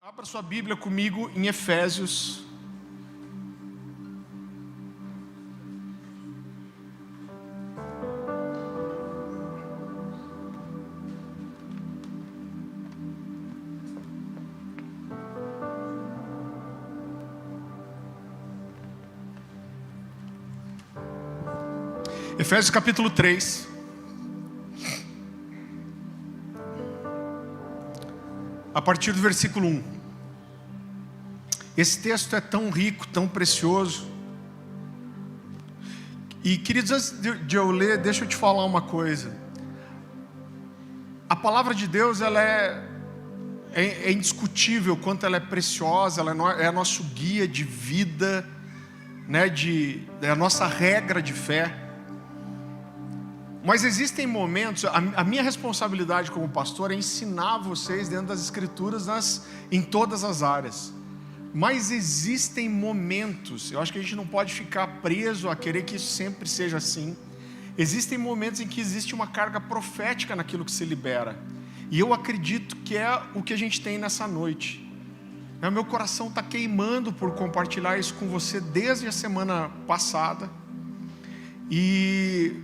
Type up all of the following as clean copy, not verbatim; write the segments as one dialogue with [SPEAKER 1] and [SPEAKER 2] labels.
[SPEAKER 1] Abra sua Bíblia comigo em Efésios. Efésios capítulo 3. A partir do versículo 1. Esse texto é tão rico, tão precioso. E queridos, antes de eu ler, deixa eu te falar uma coisa. A palavra de Deus, ela é indiscutível quanto ela é preciosa, ela é nosso guia de vida, né, é a nossa regra de fé. Mas existem momentos, a minha responsabilidade como pastor é ensinar vocês dentro das Escrituras em todas as áreas. Mas existem momentos, eu acho que a gente não pode ficar preso a querer que isso sempre seja assim. Existem momentos em que existe uma carga profética naquilo que se libera. E eu acredito que é o que a gente tem nessa noite. Meu coração está queimando por compartilhar isso com você desde a semana passada. E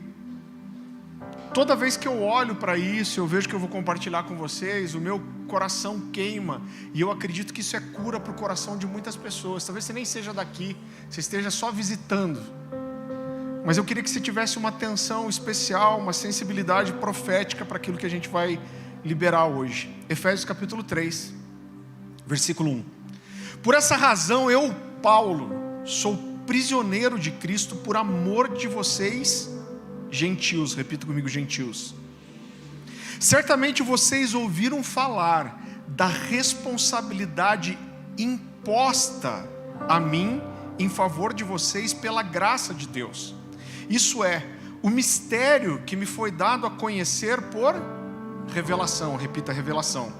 [SPEAKER 1] toda vez que eu olho para isso, eu vejo que eu vou compartilhar com vocês, o meu coração queima. E eu acredito que isso é cura para o coração de muitas pessoas. Talvez você nem seja daqui, você esteja só visitando. Mas eu queria que você tivesse uma atenção especial, uma sensibilidade profética para aquilo que a gente vai liberar hoje. Efésios capítulo 3, versículo 1. Por essa razão eu, Paulo, sou prisioneiro de Cristo por amor de vocês, gentios. Repita comigo, gentios. Certamente vocês ouviram falar da responsabilidade imposta a mim em favor de vocês pela graça de Deus. Isso é, o mistério que me foi dado a conhecer por revelação. Repita, revelação.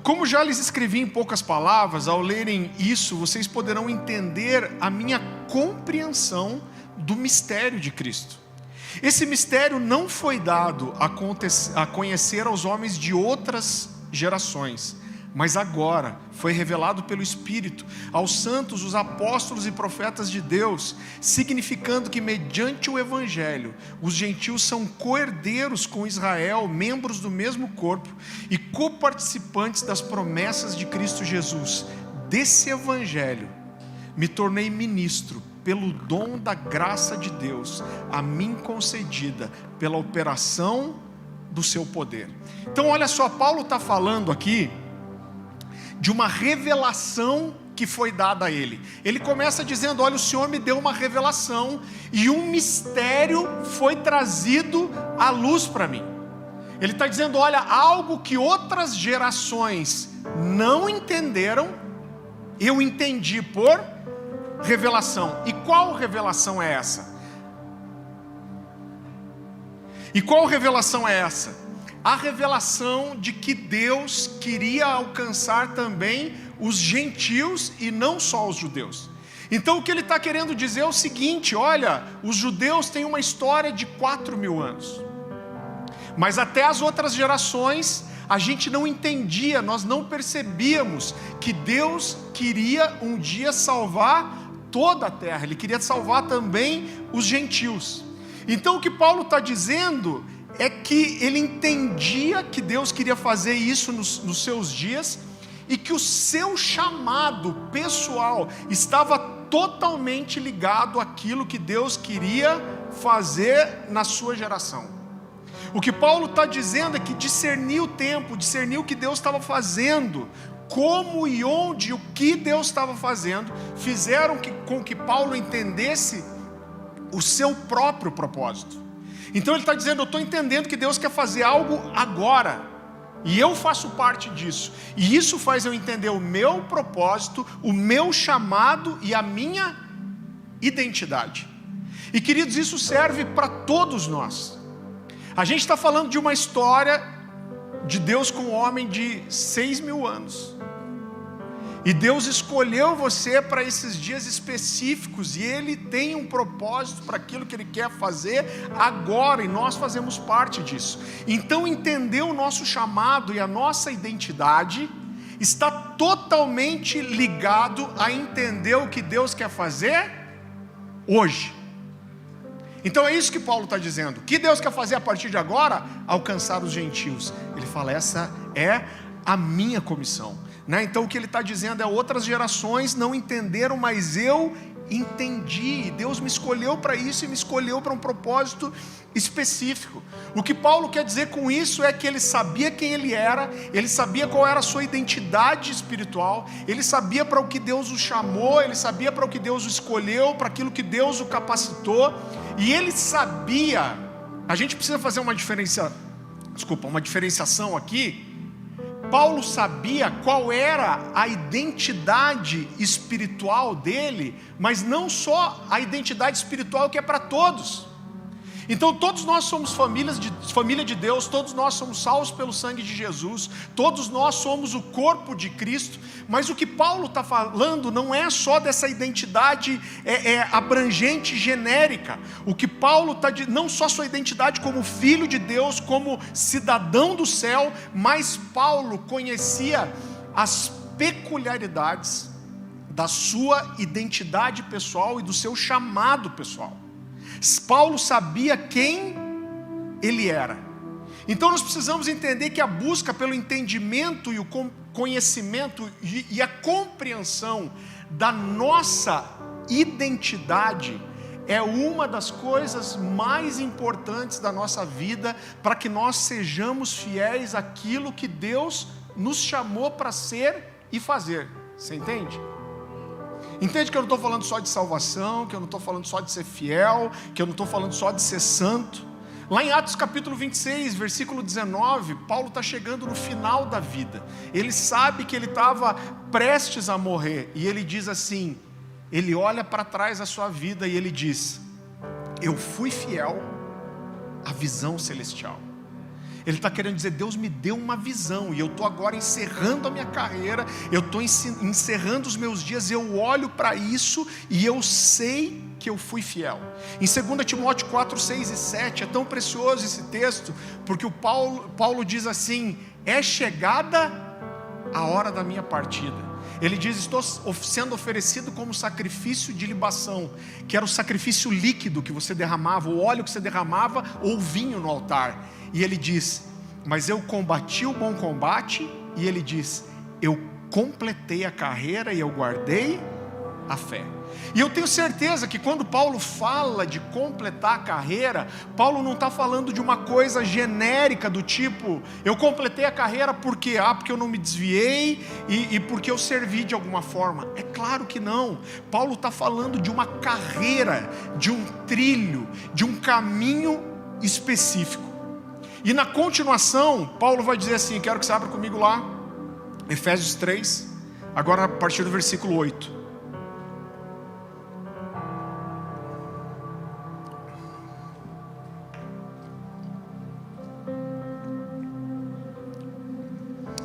[SPEAKER 1] Como já lhes escrevi em poucas palavras, ao lerem isso, vocês poderão entender a minha compreensão do mistério de Cristo. Esse mistério não foi dado a conhecer aos homens de outras gerações, mas agora foi revelado pelo Espírito aos santos, os apóstolos e profetas de Deus, significando que mediante o Evangelho, os gentios são co-herdeiros com Israel, membros do mesmo corpo e coparticipantes das promessas de Cristo Jesus. Desse Evangelho me tornei ministro pelo dom da graça de Deus, a mim concedida pela operação do seu poder. Então olha só, Paulo está falando aqui de uma revelação que foi dada a ele. Ele começa dizendo, olha, o Senhor me deu uma revelação e um mistério foi trazido à luz para mim. Ele está dizendo, olha, algo que outras gerações não entenderam, eu entendi por revelação. E qual revelação é essa? A revelação de que Deus queria alcançar também os gentios e não só os judeus. Então o que ele está querendo dizer é o seguinte, olha, os judeus têm uma história de 4.000 anos. Mas até as outras gerações a gente não entendia, nós não percebíamos que Deus queria um dia salvar toda a terra, Ele queria salvar também os gentios. Então o que Paulo está dizendo é que ele entendia que Deus queria fazer isso nos seus dias e que o seu chamado pessoal estava totalmente ligado àquilo que Deus queria fazer na sua geração. O que Paulo está dizendo é que discernir o tempo, discernir o que Deus estava fazendo, como e onde, o que Deus estava fazendo, fizeram com que Paulo entendesse o seu próprio propósito. Então ele está dizendo, eu estou entendendo que Deus quer fazer algo agora, e eu faço parte disso, e isso faz eu entender o meu propósito, o meu chamado e a minha identidade. E queridos, isso serve para todos nós. A gente está falando de uma história de Deus com um homem de 6.000 anos. E Deus escolheu você para esses dias específicos, e Ele tem um propósito para aquilo que Ele quer fazer agora, e nós fazemos parte disso. Então entender o nosso chamado e a nossa identidade, está totalmente ligado a entender o que Deus quer fazer hoje. Então é isso que Paulo está dizendo. O que Deus quer fazer a partir de agora? Alcançar os gentios. Ele fala, essa é a minha comissão, né? Então o que ele está dizendo é, outras gerações não entenderam, mas eu entendi. Deus me escolheu para isso e me escolheu para um propósito específico. O que Paulo quer dizer com isso é que ele sabia quem ele era, ele sabia qual era a sua identidade espiritual, ele sabia para o que Deus o chamou, ele sabia para o que Deus o escolheu, para aquilo que Deus o capacitou, e ele sabia. A gente precisa fazer uma diferenciação aqui. Paulo sabia qual era a identidade espiritual dele, mas não só a identidade espiritual que é para todos. Então todos nós somos família de Deus, todos nós somos salvos pelo sangue de Jesus, todos nós somos o corpo de Cristo, mas o que Paulo está falando não é só dessa identidade abrangente, genérica. O que Paulo está dizendo, não só sua identidade como filho de Deus, como cidadão do céu, mas Paulo conhecia as peculiaridades da sua identidade pessoal e do seu chamado pessoal. Paulo sabia quem ele era. Então nós precisamos entender que a busca pelo entendimento e o conhecimento e a compreensão da nossa identidade é uma das coisas mais importantes da nossa vida, para que nós sejamos fiéis àquilo que Deus nos chamou para ser e fazer. Você entende? Entende que eu não estou falando só de salvação, que eu não estou falando só de ser fiel, que eu não estou falando só de ser santo. Lá em Atos capítulo 26, versículo 19, Paulo está chegando no final da vida. Ele sabe que ele estava prestes a morrer, e ele diz assim, ele olha para trás a sua vida e ele diz, eu fui fiel à visão celestial. Ele está querendo dizer, Deus me deu uma visão, e eu estou agora encerrando a minha carreira, eu estou encerrando os meus dias, eu olho para isso, e eu sei que eu fui fiel. Em 2 Timóteo 4, 6 e 7, é tão precioso esse texto, porque o Paulo diz assim, é chegada a hora da minha partida. Ele diz, estou sendo oferecido como sacrifício de libação, que era o sacrifício líquido que você derramava, o óleo que você derramava, ou o vinho no altar. E ele diz, mas eu combati o bom combate, e ele diz, eu completei a carreira e eu guardei a fé. E eu tenho certeza que quando Paulo fala de completar a carreira, Paulo não está falando de uma coisa genérica do tipo, eu completei a carreira porque eu não me desviei e porque eu servi de alguma forma. É claro que não. Paulo está falando de uma carreira, de um trilho, de um caminho específico. E na continuação, Paulo vai dizer assim, quero que você abra comigo lá, Efésios 3, agora a partir do versículo 8.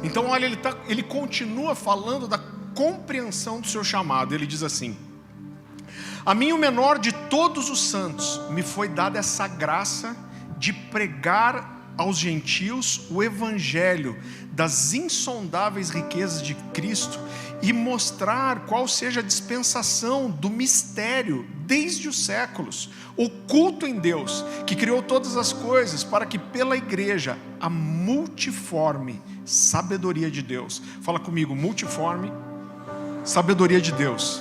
[SPEAKER 1] Então olha, ele continua falando da compreensão do seu chamado. Ele diz assim, a mim o menor de todos os santos me foi dada essa graça de pregar aos gentios o evangelho das insondáveis riquezas de Cristo e mostrar qual seja a dispensação do mistério desde os séculos, oculto em Deus, que criou todas as coisas, para que pela igreja a multiforme sabedoria de Deus, fala comigo, multiforme sabedoria de Deus,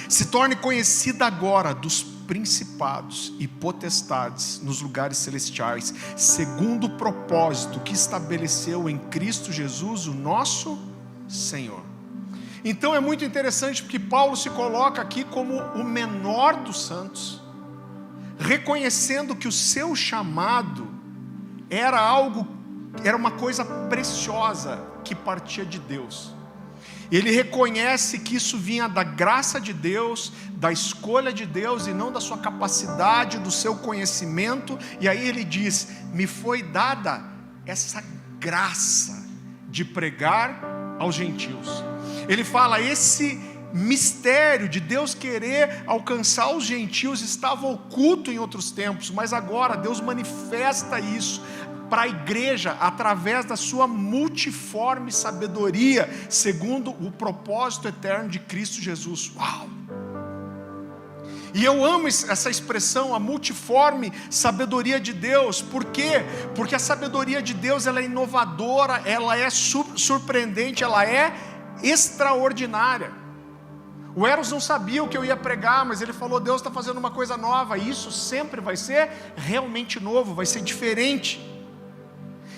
[SPEAKER 1] se torne conhecida agora dos principados e potestades nos lugares celestiais, segundo o propósito que estabeleceu em Cristo Jesus, o nosso Senhor. Então é muito interessante, porque Paulo se coloca aqui como o menor dos santos, reconhecendo que o seu chamado era uma coisa preciosa que partia de Deus. Ele reconhece que isso vinha da graça de Deus, da escolha de Deus, e não da sua capacidade, do seu conhecimento. E aí ele diz, me foi dada essa graça de pregar aos gentios. Ele fala, esse mistério de Deus querer alcançar os gentios estava oculto em outros tempos, mas agora Deus manifesta isso para a igreja através da sua multiforme sabedoria, segundo o propósito eterno de Cristo Jesus. Uau! E eu amo essa expressão, a multiforme sabedoria de Deus. Por quê? Porque a sabedoria de Deus, ela é inovadora, ela é surpreendente, ela é extraordinária. O Eros não sabia o que eu ia pregar, mas ele falou: Deus está fazendo uma coisa nova. E isso sempre vai ser realmente novo, vai ser diferente.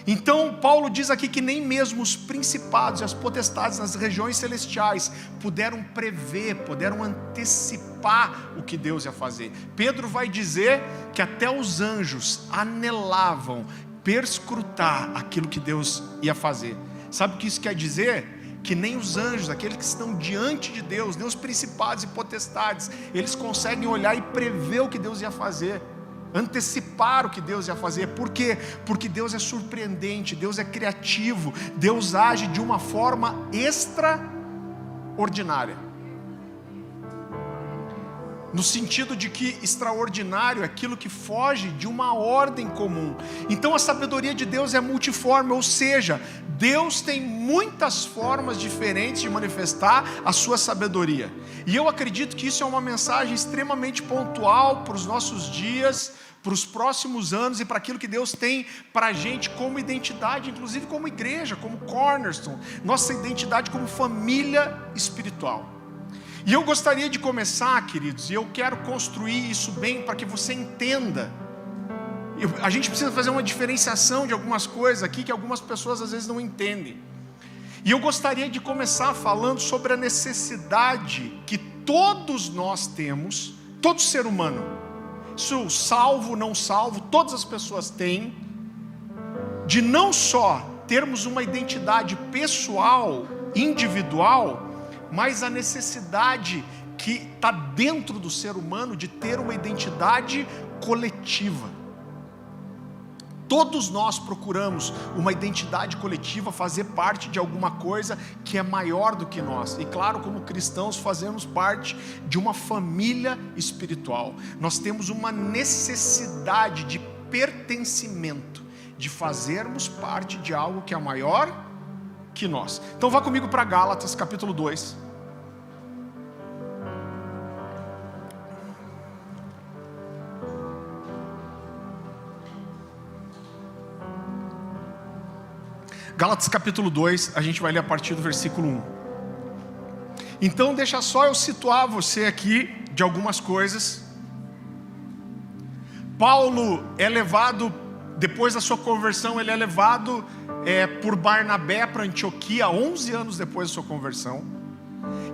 [SPEAKER 1] Então Paulo diz aqui que nem mesmo os principados e as potestades nas regiões celestiais puderam prever, puderam antecipar o que Deus ia fazer. Pedro vai dizer que até os anjos anelavam perscrutar aquilo que Deus ia fazer. Sabe o que isso quer dizer? Que nem os anjos, aqueles que estão diante de Deus, nem os principados e potestades, eles conseguem olhar e prever o que Deus ia fazer, antecipar o que Deus ia fazer. Por quê? Porque Deus é surpreendente, Deus é criativo, Deus age de uma forma extraordinária. No sentido de que extraordinário é aquilo que foge de uma ordem comum. Então a sabedoria de Deus é multiforme, ou seja, Deus tem muitas formas diferentes de manifestar a sua sabedoria. E eu acredito que isso é uma mensagem extremamente pontual para os nossos dias, para os próximos anos e para aquilo que Deus tem para a gente como identidade, inclusive como igreja, como Cornerstone, nossa identidade como família espiritual. E eu gostaria de começar, queridos, e eu quero construir isso bem para que você entenda. A gente precisa fazer uma diferenciação de algumas coisas aqui que algumas pessoas às vezes não entendem. E eu gostaria de começar falando sobre a necessidade que todos nós temos, todo ser humano, isso salvo, não salvo, todas as pessoas têm, de não só termos uma identidade pessoal, individual, mas a necessidade que está dentro do ser humano de ter uma identidade coletiva. Todos nós procuramos uma identidade coletiva, fazer parte de alguma coisa que é maior do que nós. E claro, como cristãos, fazemos parte de uma família espiritual. Nós temos uma necessidade de pertencimento, de fazermos parte de algo que é maior que nós. Então vá comigo para Gálatas capítulo 2. Gálatas capítulo 2, a gente vai ler a partir do versículo 1. Então deixa só eu situar você aqui de algumas coisas. Paulo é levado, depois da sua conversão, ele é levado por Barnabé para Antioquia, 11 anos depois da sua conversão.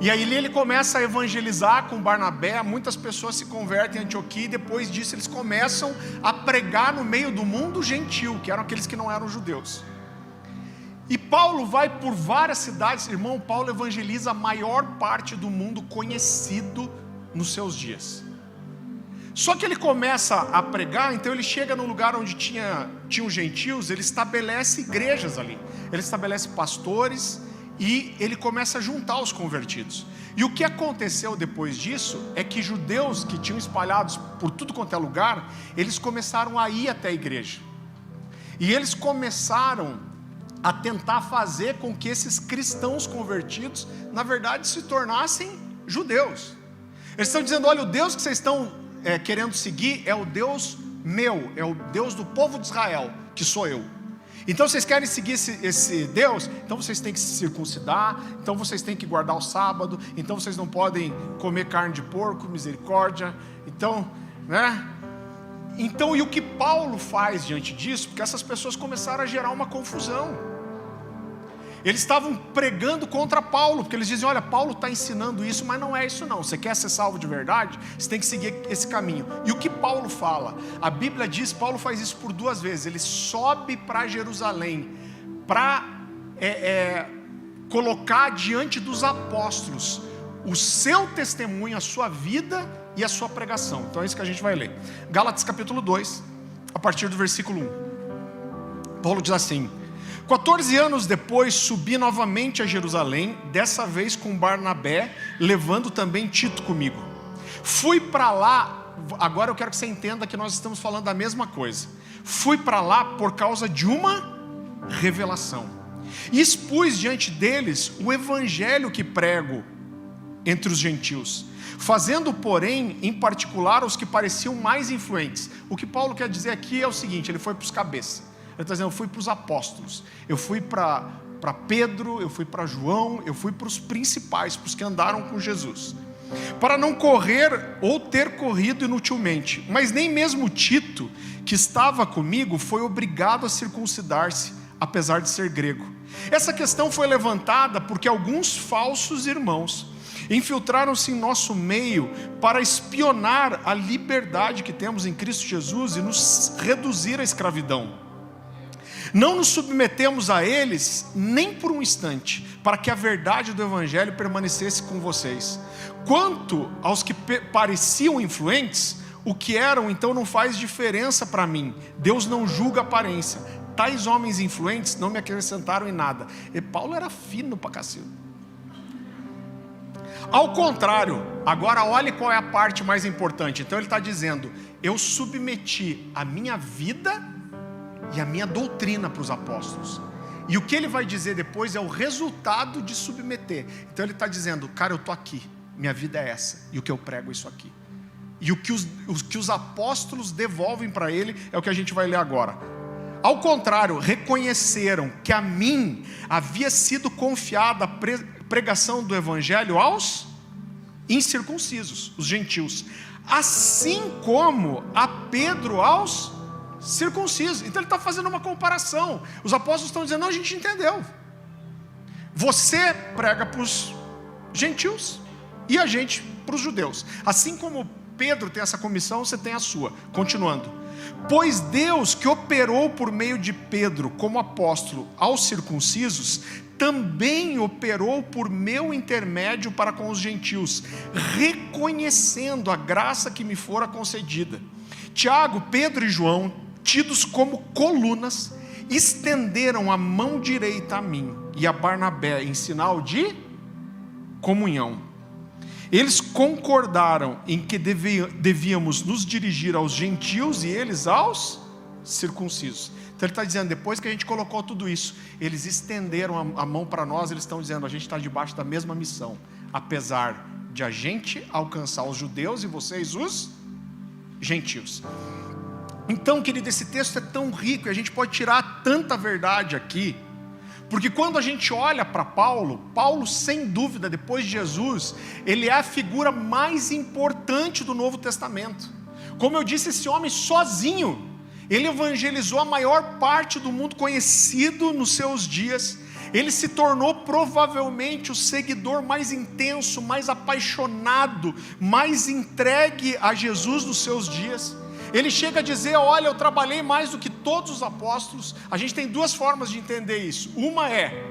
[SPEAKER 1] E aí ele começa a evangelizar com Barnabé, muitas pessoas se convertem em Antioquia, e depois disso eles começam a pregar no meio do mundo gentil, que eram aqueles que não eram judeus. E Paulo vai por várias cidades, irmão. Paulo evangeliza a maior parte do mundo conhecido nos seus dias. Só que ele começa a pregar, então ele chega num lugar onde tinham gentios, ele estabelece igrejas ali, ele estabelece pastores e ele começa a juntar os convertidos. E o que aconteceu depois disso é que judeus que tinham espalhados por tudo quanto é lugar, eles começaram a ir até a igreja. E eles começaram a tentar fazer com que esses cristãos convertidos, na verdade, se tornassem judeus. Eles estão dizendo: olha, o Deus que vocês estão querendo seguir é o Deus meu, é o Deus do povo de Israel, que sou eu. Então vocês querem seguir esse Deus? Então vocês têm que se circuncidar, então vocês têm que guardar o sábado, então vocês não podem comer carne de porco, misericórdia. Então, né? Então, e o que Paulo faz diante disso? Porque essas pessoas começaram a gerar uma confusão. Eles estavam pregando contra Paulo, porque eles dizem: olha, Paulo está ensinando isso, mas não é isso não. Você quer ser salvo de verdade? Você tem que seguir esse caminho. E o que Paulo fala? A Bíblia diz, Paulo faz isso por 2 vezes. Ele sobe para Jerusalém para colocar diante dos apóstolos o seu testemunho, a sua vida e a sua pregação. Então é isso que a gente vai ler. Gálatas capítulo 2, a partir do versículo 1. Paulo diz assim: 14 anos depois subi novamente a Jerusalém, dessa vez com Barnabé, levando também Tito comigo. Fui para lá, agora eu quero que você entenda que nós estamos falando da mesma coisa. Fui para lá por causa de uma revelação. E expus diante deles o evangelho que prego entre os gentios, fazendo, porém, em particular os que pareciam mais influentes. O que Paulo quer dizer aqui é o seguinte: ele foi para os cabeças. Ele está dizendo, eu fui para os apóstolos, eu fui para Pedro, eu fui para João, eu fui para os principais, para os que andaram com Jesus, para não correr ou ter corrido inutilmente. Mas nem mesmo Tito, que estava comigo, foi obrigado a circuncidar-se, apesar de ser grego. Essa questão foi levantada porque alguns falsos irmãos infiltraram-se em nosso meio para espionar a liberdade que temos em Cristo Jesus e nos reduzir à escravidão. Não nos submetemos a eles nem por um instante, para que a verdade do evangelho permanecesse com vocês. Quanto aos que pareciam influentes, o que eram então não faz diferença para mim. Deus não julga a aparência. Tais homens influentes não me acrescentaram em nada. E Paulo era fino pra cacete. Ao contrário, agora olhe qual é a parte mais importante. Então ele está dizendo, eu submeti a minha vida e a minha doutrina para os apóstolos. E o que ele vai dizer depois é o resultado de submeter. Então ele está dizendo, cara, eu estou aqui, minha vida é essa, e o que eu prego é isso aqui. E o que os apóstolos devolvem para ele é o que a gente vai ler agora. Ao contrário, reconheceram que a mim havia sido confiada a pregação do evangelho aos incircuncisos, os gentios, assim como a Pedro aos circuncisos. Então ele está fazendo uma comparação. Os apóstolos estão dizendo, não, a gente entendeu. Você prega para os gentios e a gente para os judeus. Assim como Pedro tem essa comissão, você tem a sua. Continuando. Pois Deus, que operou por meio de Pedro como apóstolo aos circuncisos, também operou por meu intermédio para com os gentios, reconhecendo a graça que me fora concedida. Tiago, Pedro e João, tidos como colunas, estenderam a mão direita a mim e a Barnabé em sinal de comunhão. Eles concordaram em que devíamos nos dirigir aos gentios e eles aos circuncisos. Então ele está dizendo, depois que a gente colocou tudo isso, eles estenderam a mão para nós, eles estão dizendo, a gente está debaixo da mesma missão, apesar de a gente alcançar os judeus e vocês os gentios. Então, querido, esse texto é tão rico e a gente pode tirar tanta verdade aqui, porque quando a gente olha para Paulo, sem dúvida, depois de Jesus, ele é a figura mais importante do Novo Testamento. Como eu disse, esse homem sozinho, ele evangelizou a maior parte do mundo conhecido nos seus dias. Ele se tornou provavelmente o seguidor mais intenso, mais apaixonado, mais entregue a Jesus nos seus dias. Ele chega a dizer, olha, eu trabalhei mais do que todos os apóstolos. A gente tem duas formas de entender isso. Uma é,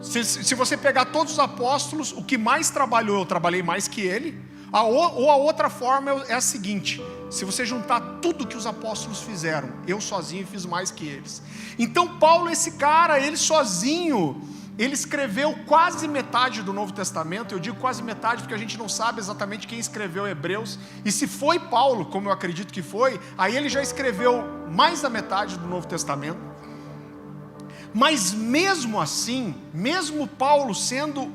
[SPEAKER 1] se você pegar todos os apóstolos, o que mais trabalhou, eu trabalhei mais que ele. Ou a outra forma é a seguinte, se você juntar tudo que os apóstolos fizeram, eu sozinho fiz mais que eles. Então Paulo, esse cara, ele sozinho, ele escreveu quase metade do Novo Testamento. Eu digo quase metade porque a gente não sabe exatamente quem escreveu Hebreus. E se foi Paulo, como eu acredito que foi, aí ele já escreveu mais da metade do Novo Testamento. Mas mesmo assim, mesmo Paulo sendo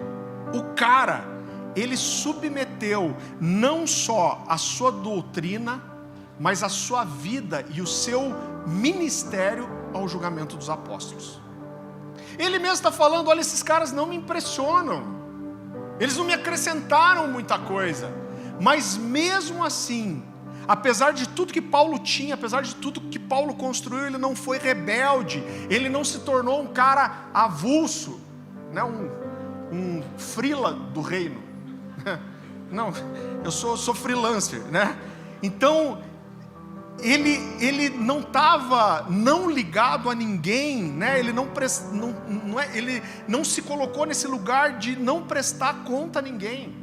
[SPEAKER 1] o cara, ele submeteu não só a sua doutrina, mas a sua vida e o seu ministério ao julgamento dos apóstolos. Ele mesmo está falando, olha, esses caras não me impressionam, eles não me acrescentaram muita coisa, mas mesmo assim, apesar de tudo que Paulo tinha, apesar de tudo que Paulo construiu, ele não foi rebelde, ele não se tornou um cara avulso, né? um frila do reino, não, eu sou freelancer, né? Então, ele não estava não ligado a ninguém, né? Ele ele não se colocou nesse lugar de não prestar conta a ninguém.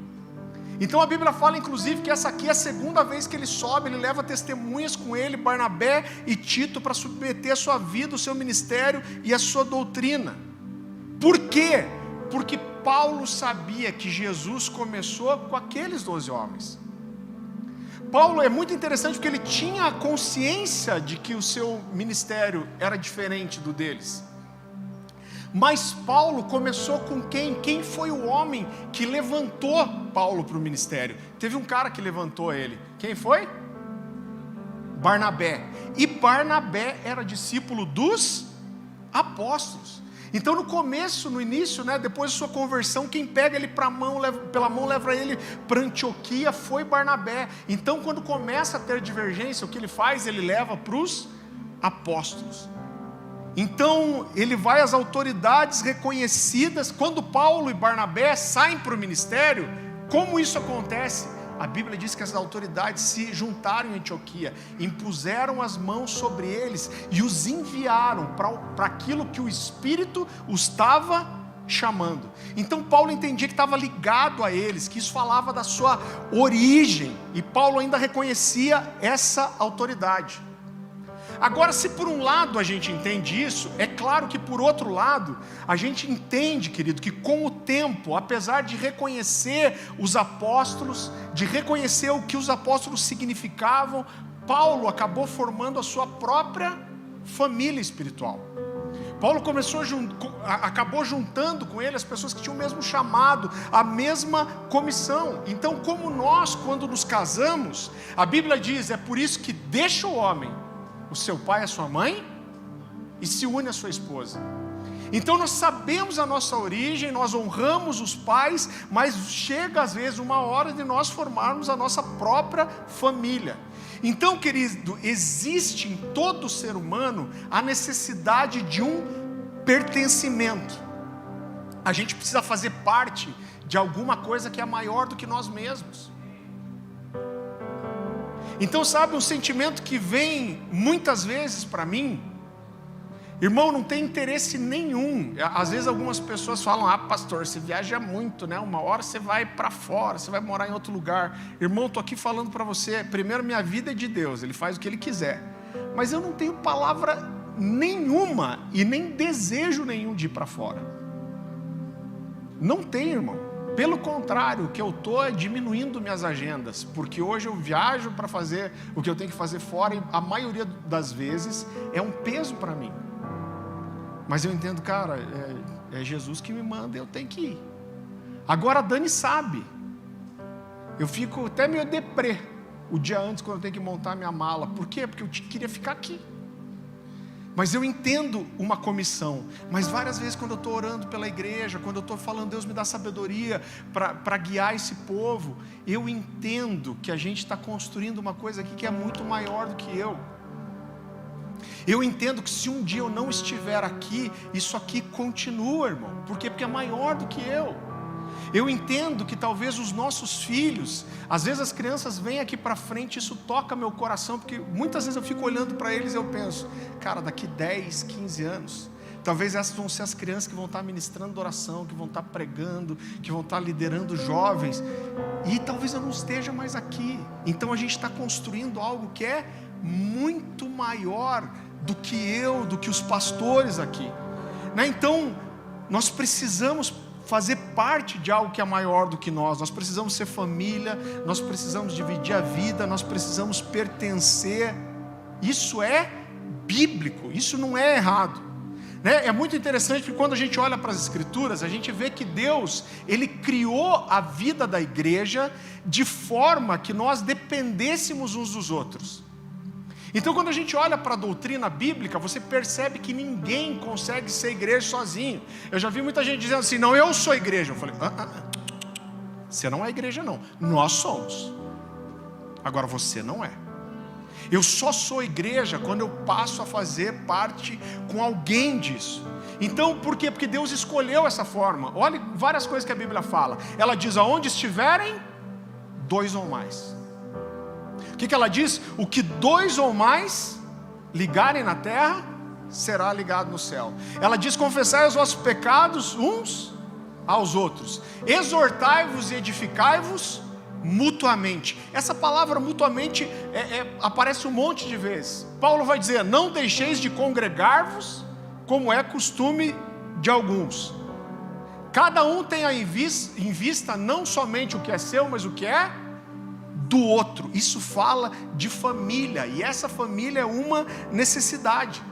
[SPEAKER 1] Então a Bíblia fala inclusive que essa aqui é a segunda vez que ele sobe, ele leva testemunhas com ele, Barnabé e Tito, para submeter a sua vida, o seu ministério e a sua doutrina. Por quê? Porque Paulo sabia que Jesus começou com aqueles 12 homens. Paulo é muito interessante porque ele tinha a consciência de que o seu ministério era diferente do deles. Mas Paulo começou com quem? Quem foi o homem que levantou Paulo para o ministério? Teve um cara que levantou ele. Quem foi? Barnabé. E Barnabé era discípulo dos apóstolos. Então no começo, no início, depois da sua conversão, quem pega ele pela mão, leva ele para Antioquia, foi Barnabé. Então quando começa a ter divergência, o que ele faz? Ele leva para os apóstolos. Então ele vai às autoridades reconhecidas. Quando Paulo e Barnabé saem para o ministério, como isso acontece? A Bíblia diz que as autoridades se juntaram em Antioquia, impuseram as mãos sobre eles e os enviaram para aquilo que o Espírito os estava chamando. Então Paulo entendia que estava ligado a eles, que isso falava da sua origem, e Paulo ainda reconhecia essa autoridade. Agora, se por um lado a gente entende isso, é claro que por outro lado, a gente entende, querido, que com o tempo, apesar de reconhecer os apóstolos, de reconhecer o que os apóstolos significavam, Paulo acabou formando a sua própria família espiritual. Paulo acabou juntando com ele as pessoas que tinham o mesmo chamado, a mesma comissão. Então, como nós, quando nos casamos, a Bíblia diz, é por isso que deixa o homem o seu pai e a sua mãe, e se une à sua esposa. Então nós sabemos a nossa origem, nós honramos os pais, mas chega às vezes uma hora de nós formarmos a nossa própria família. Então, querido, existe em todo ser humano a necessidade de um pertencimento. A gente precisa fazer parte de alguma coisa que é maior do que nós mesmos. Então, sabe, um sentimento que vem muitas vezes para mim, irmão, não tem interesse nenhum. Às vezes algumas pessoas falam, pastor, você viaja muito, uma hora você vai para fora, você vai morar em outro lugar. Irmão, estou aqui falando para você, primeiro, minha vida é de Deus, Ele faz o que Ele quiser, mas eu não tenho palavra nenhuma e nem desejo nenhum de ir para fora. Não tenho, irmão. Pelo contrário, o que eu estou é diminuindo minhas agendas, porque hoje eu viajo para fazer o que eu tenho que fazer fora, e a maioria das vezes é um peso para mim. Mas eu entendo, cara, é Jesus que me manda, eu tenho que ir. Agora a Dani sabe, eu fico até meio deprê o dia antes, quando eu tenho que montar minha mala. Por quê? Porque eu queria ficar aqui. Mas eu entendo uma comissão. Mas várias vezes quando eu estou orando pela igreja, quando eu estou falando, Deus me dá sabedoria para guiar esse povo, eu entendo que a gente está construindo uma coisa aqui que é muito maior do que eu. Eu entendo que se um dia eu não estiver aqui, isso aqui continua, irmão. Por quê? Porque é maior do que eu. Eu entendo que talvez os nossos filhos, às vezes as crianças vêm aqui para frente, isso toca meu coração, porque muitas vezes eu fico olhando para eles e eu penso, cara, daqui 10, 15 anos, talvez essas vão ser as crianças que vão estar ministrando oração, que vão estar pregando, que vão estar liderando jovens, e talvez eu não esteja mais aqui. Então a gente está construindo algo que é muito maior do que eu, do que os pastores aqui, Então nós precisamos fazer parte de algo que é maior do que nós precisamos ser família, nós precisamos dividir a vida, nós precisamos pertencer. Isso é bíblico, isso não é errado, É muito interessante porque quando a gente olha para as Escrituras, a gente vê que Deus, Ele criou a vida da igreja de forma que nós dependêssemos uns dos outros. Então quando a gente olha para a doutrina bíblica, você percebe que ninguém consegue ser igreja sozinho. Eu já vi muita gente dizendo assim, não, eu sou igreja. Eu falei, você não é igreja não, nós somos. Agora você não é. Eu só sou igreja quando eu passo a fazer parte com alguém disso. Então por quê? Porque Deus escolheu essa forma. Olha várias coisas que a Bíblia fala. Ela diz, aonde estiverem 2 ou mais. O que ela diz? O que 2 ou mais ligarem na terra, será ligado no céu. Ela diz, confessai os vossos pecados uns aos outros, exortai-vos e edificai-vos mutuamente. Essa palavra mutuamente aparece um monte de vezes. Paulo vai dizer, não deixeis de congregar-vos, como é costume de alguns. Cada um tenha em vista não somente o que é seu, mas o que é do outro. Isso fala de família, e essa família é uma necessidade.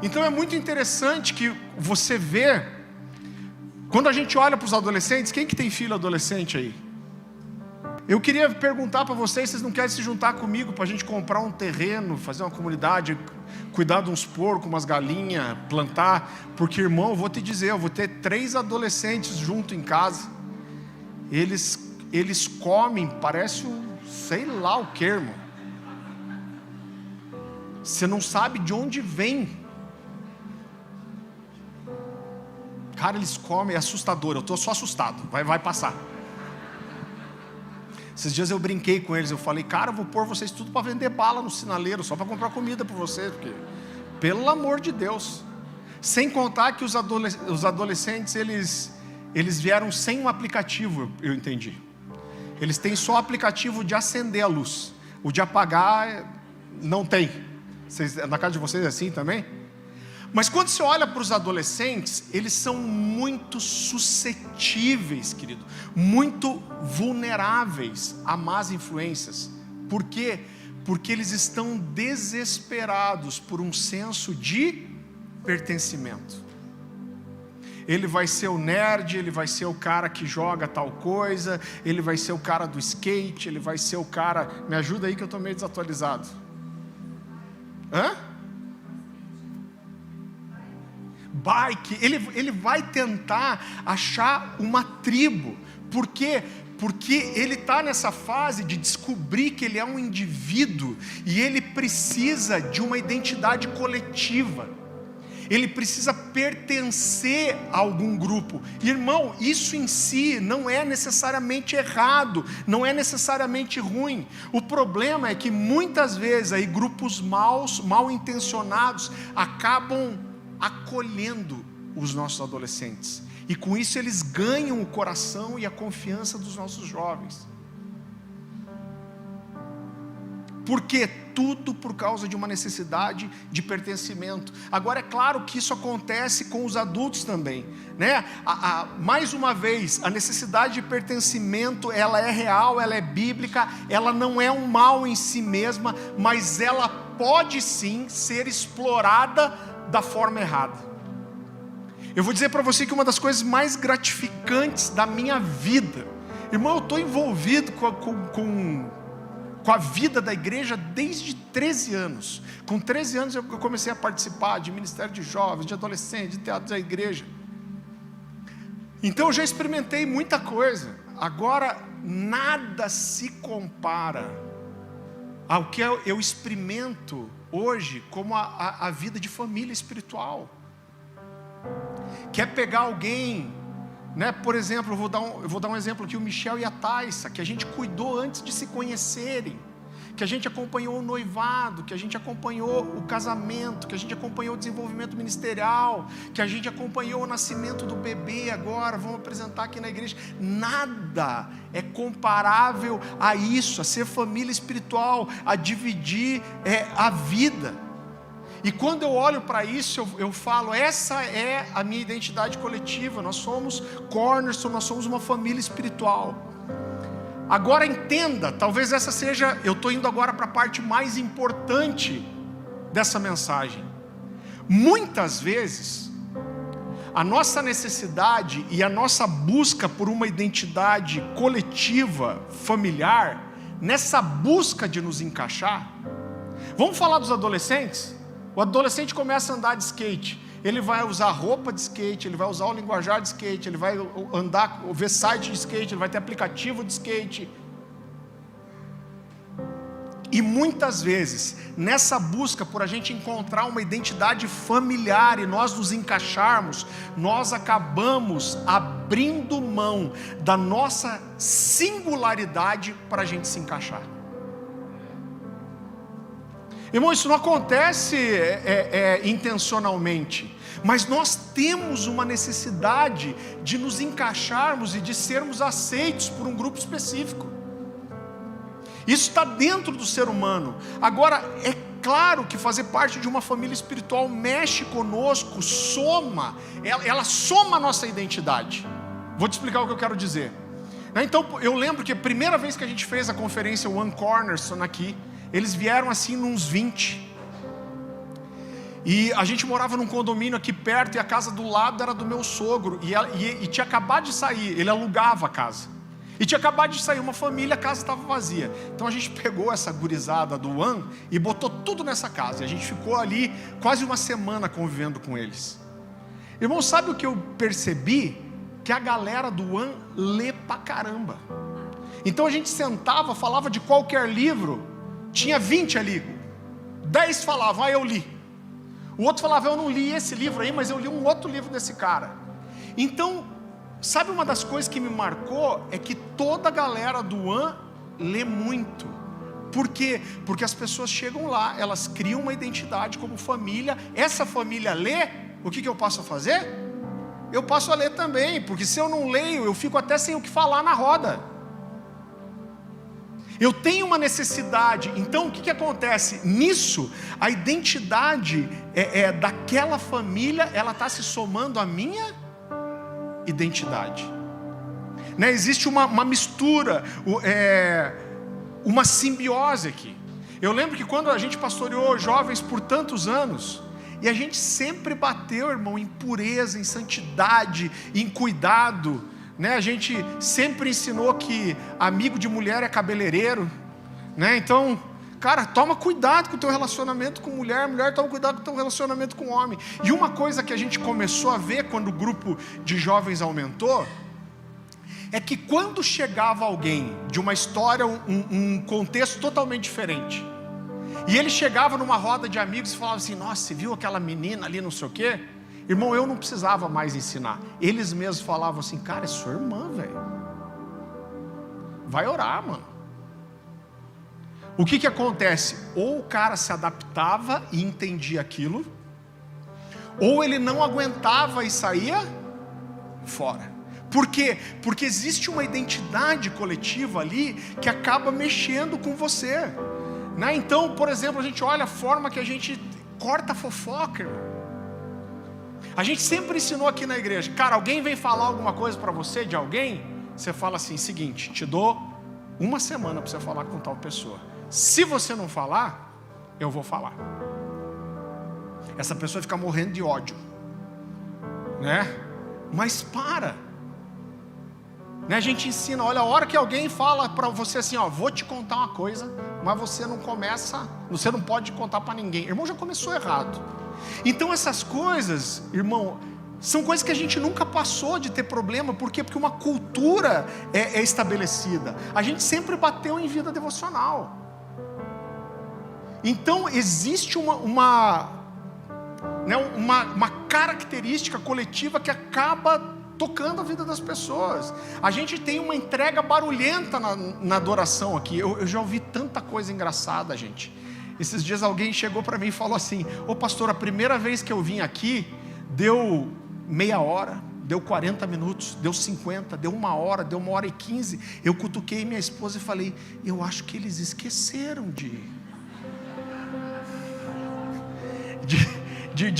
[SPEAKER 1] Então é muito interessante que você vê, quando a gente olha para os adolescentes, quem que tem filho adolescente aí? Eu queria perguntar para vocês não querem se juntar comigo para a gente comprar um terreno, fazer uma comunidade, cuidar de uns porcos, umas galinhas, plantar? Porque, irmão, eu vou te dizer, eu vou ter 3 adolescentes junto em casa. Eles comem, parece sei lá o que, irmão. Você não sabe de onde vem. Cara, eles comem, é assustador, eu estou só assustado, vai passar. Esses dias eu brinquei com eles, eu falei, cara, eu vou pôr vocês tudo para vender bala no sinaleiro, só para comprar comida para vocês, porque, pelo amor de Deus. Sem contar que os adolescentes, eles vieram sem um aplicativo, eu entendi. Eles têm só o aplicativo de acender a luz, o de apagar não tem. Na casa de vocês é assim também? Mas quando você olha para os adolescentes, eles são muito suscetíveis, querido, muito vulneráveis a más influências. Por quê? Porque eles estão desesperados por um senso de pertencimento. Ele vai ser o nerd, ele vai ser o cara que joga tal coisa, ele vai ser o cara do skate, ele vai ser o cara... Me ajuda aí que eu estou meio desatualizado. Bike, ele vai tentar achar uma tribo. Por quê? Porque ele está nessa fase de descobrir que ele é um indivíduo e ele precisa de uma identidade coletiva. Ele precisa pertencer a algum grupo. Irmão, isso em si não é necessariamente errado, não é necessariamente ruim. O problema é que muitas vezes aí grupos mal intencionados acabam acolhendo os nossos adolescentes, e com isso eles ganham o coração e a confiança dos nossos jovens. Porque tudo por causa de uma necessidade de pertencimento. Agora é claro que isso acontece com os adultos também, né? Mais uma vez, a necessidade de pertencimento, ela é real, ela é bíblica, ela não é um mal em si mesma, mas ela pode sim ser explorada da forma errada. Eu vou dizer para você que uma das coisas mais gratificantes da minha vida, irmão, eu estou envolvido com a vida da igreja desde 13 anos. Com 13 anos eu comecei a participar de ministério de jovens, de adolescentes, de teatro da igreja. Então eu já experimentei muita coisa. Agora nada se compara ao que eu experimento hoje como a vida de família espiritual. Quer pegar alguém, né? Por exemplo, eu vou dar um exemplo aqui, o Michel e a Thaisa, que a gente cuidou antes de se conhecerem, que a gente acompanhou o noivado, que a gente acompanhou o casamento, que a gente acompanhou o desenvolvimento ministerial, que a gente acompanhou o nascimento do bebê agora, vamos apresentar aqui na igreja. Nada é comparável a isso, a ser família espiritual, a dividir a vida. E quando eu olho para isso, eu falo, essa é a minha identidade coletiva, nós somos Cornerstone, nós somos uma família espiritual. Agora entenda, talvez essa seja, eu estou indo agora para a parte mais importante dessa mensagem. Muitas vezes, a nossa necessidade e a nossa busca por uma identidade coletiva, familiar, nessa busca de nos encaixar, vamos falar dos adolescentes? O adolescente começa a andar de skate, ele vai usar roupa de skate, ele vai usar o linguajar de skate, ele vai ver site de skate, ele vai ter aplicativo de skate. E muitas vezes, nessa busca por a gente encontrar uma identidade familiar e nós nos encaixarmos, nós acabamos abrindo mão da nossa singularidade para a gente se encaixar. Irmão, isso não acontece intencionalmente, mas nós temos uma necessidade de nos encaixarmos e de sermos aceitos por um grupo específico. Isso está dentro do ser humano. Agora, é claro que fazer parte de uma família espiritual mexe conosco, ela soma a nossa identidade. Vou te explicar o que eu quero dizer. Então eu lembro que a primeira vez que a gente fez a conferência One Cornerstone aqui, eles vieram assim nos 20. E a gente morava num condomínio aqui perto, e a casa do lado era do meu sogro, e tinha acabado de sair, ele alugava a casa, e tinha acabado de sair uma família, a casa estava vazia. Então a gente pegou essa gurizada do One e botou tudo nessa casa, e a gente ficou ali quase uma semana convivendo com eles. Irmão, sabe o que eu percebi? Que a galera do One lê pra caramba. Então a gente sentava, falava de qualquer livro, tinha 20 ali, 10 falavam, eu li. O outro falava, eu não li esse livro aí, mas eu li um outro livro desse cara. Então, sabe uma das coisas que me marcou? É que toda a galera do One lê muito. Por quê? Porque as pessoas chegam lá, elas criam uma identidade como família. Essa família lê, o que eu passo a fazer? Eu passo a ler também, porque se eu não leio, eu fico até sem o que falar na roda. Eu tenho uma necessidade. Então o que acontece? Nisso, a identidade daquela família, ela está se somando à minha identidade, né? Existe uma mistura, uma simbiose aqui. Eu lembro que quando a gente pastoreou jovens por tantos anos, e a gente sempre bateu, irmão, em pureza, em santidade, em cuidado, né? A gente sempre ensinou que amigo de mulher é cabeleireiro, né? Então, cara, toma cuidado com o teu relacionamento com mulher, mulher toma cuidado com o teu relacionamento com homem. E uma coisa que a gente começou a ver quando o grupo de jovens aumentou, é que quando chegava alguém de uma história, um contexto totalmente diferente, e ele chegava numa roda de amigos e falava assim, nossa, você viu aquela menina ali, não sei o quê? Irmão, eu não precisava mais ensinar. Eles mesmos falavam assim, cara, é sua irmã, velho. Vai orar, mano. O que acontece? Ou o cara se adaptava e entendia aquilo, ou ele não aguentava e saía fora. Por quê? Porque existe uma identidade coletiva ali que acaba mexendo com você, né? Então, por exemplo, a gente olha a forma que a gente corta a fofoca, irmão. A gente sempre ensinou aqui na igreja, cara, alguém vem falar alguma coisa para você de alguém, você fala assim, seguinte, te dou uma semana para você falar com tal pessoa. Se você não falar, eu vou falar. Essa pessoa fica morrendo de ódio, né? Mas para, né? A gente ensina, olha, a hora que alguém fala para você assim, ó, vou te contar uma coisa, mas você não pode contar para ninguém. Irmão, já começou errado. Então essas coisas, irmão, são coisas que a gente nunca passou de ter problema. Por quê? Porque uma cultura é estabelecida. A gente sempre bateu em vida devocional. Então existe uma característica coletiva que acaba tocando a vida das pessoas. A gente tem uma entrega barulhenta na adoração aqui. Eu já ouvi tanta coisa engraçada, gente. Esses dias alguém chegou para mim e falou assim, ô pastor, a primeira vez que eu vim aqui, deu meia hora, deu 40 minutos, deu 50, deu 1 hora, deu 1h15, eu cutuquei minha esposa e falei, eu acho que eles esqueceram de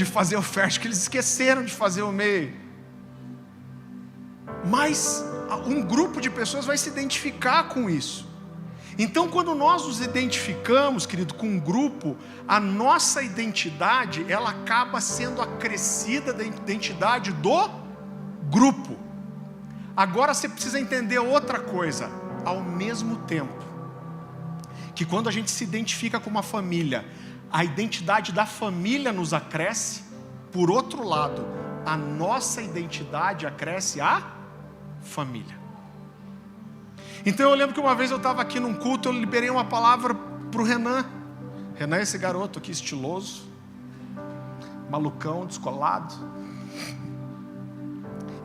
[SPEAKER 1] fazer o fértil, que eles esqueceram de fazer o meio. Mas um grupo de pessoas vai se identificar com isso. Então quando nós nos identificamos, querido, com um grupo, a nossa identidade, ela acaba sendo acrescida da identidade do grupo. Agora você precisa entender outra coisa, ao mesmo tempo que quando a gente se identifica com uma família, a identidade da família nos acresce, por outro lado, a nossa identidade acresce a família. Então eu lembro que uma vez eu estava aqui num culto, eu liberei uma palavra para o Renan. Renan é esse garoto aqui estiloso, malucão, descolado.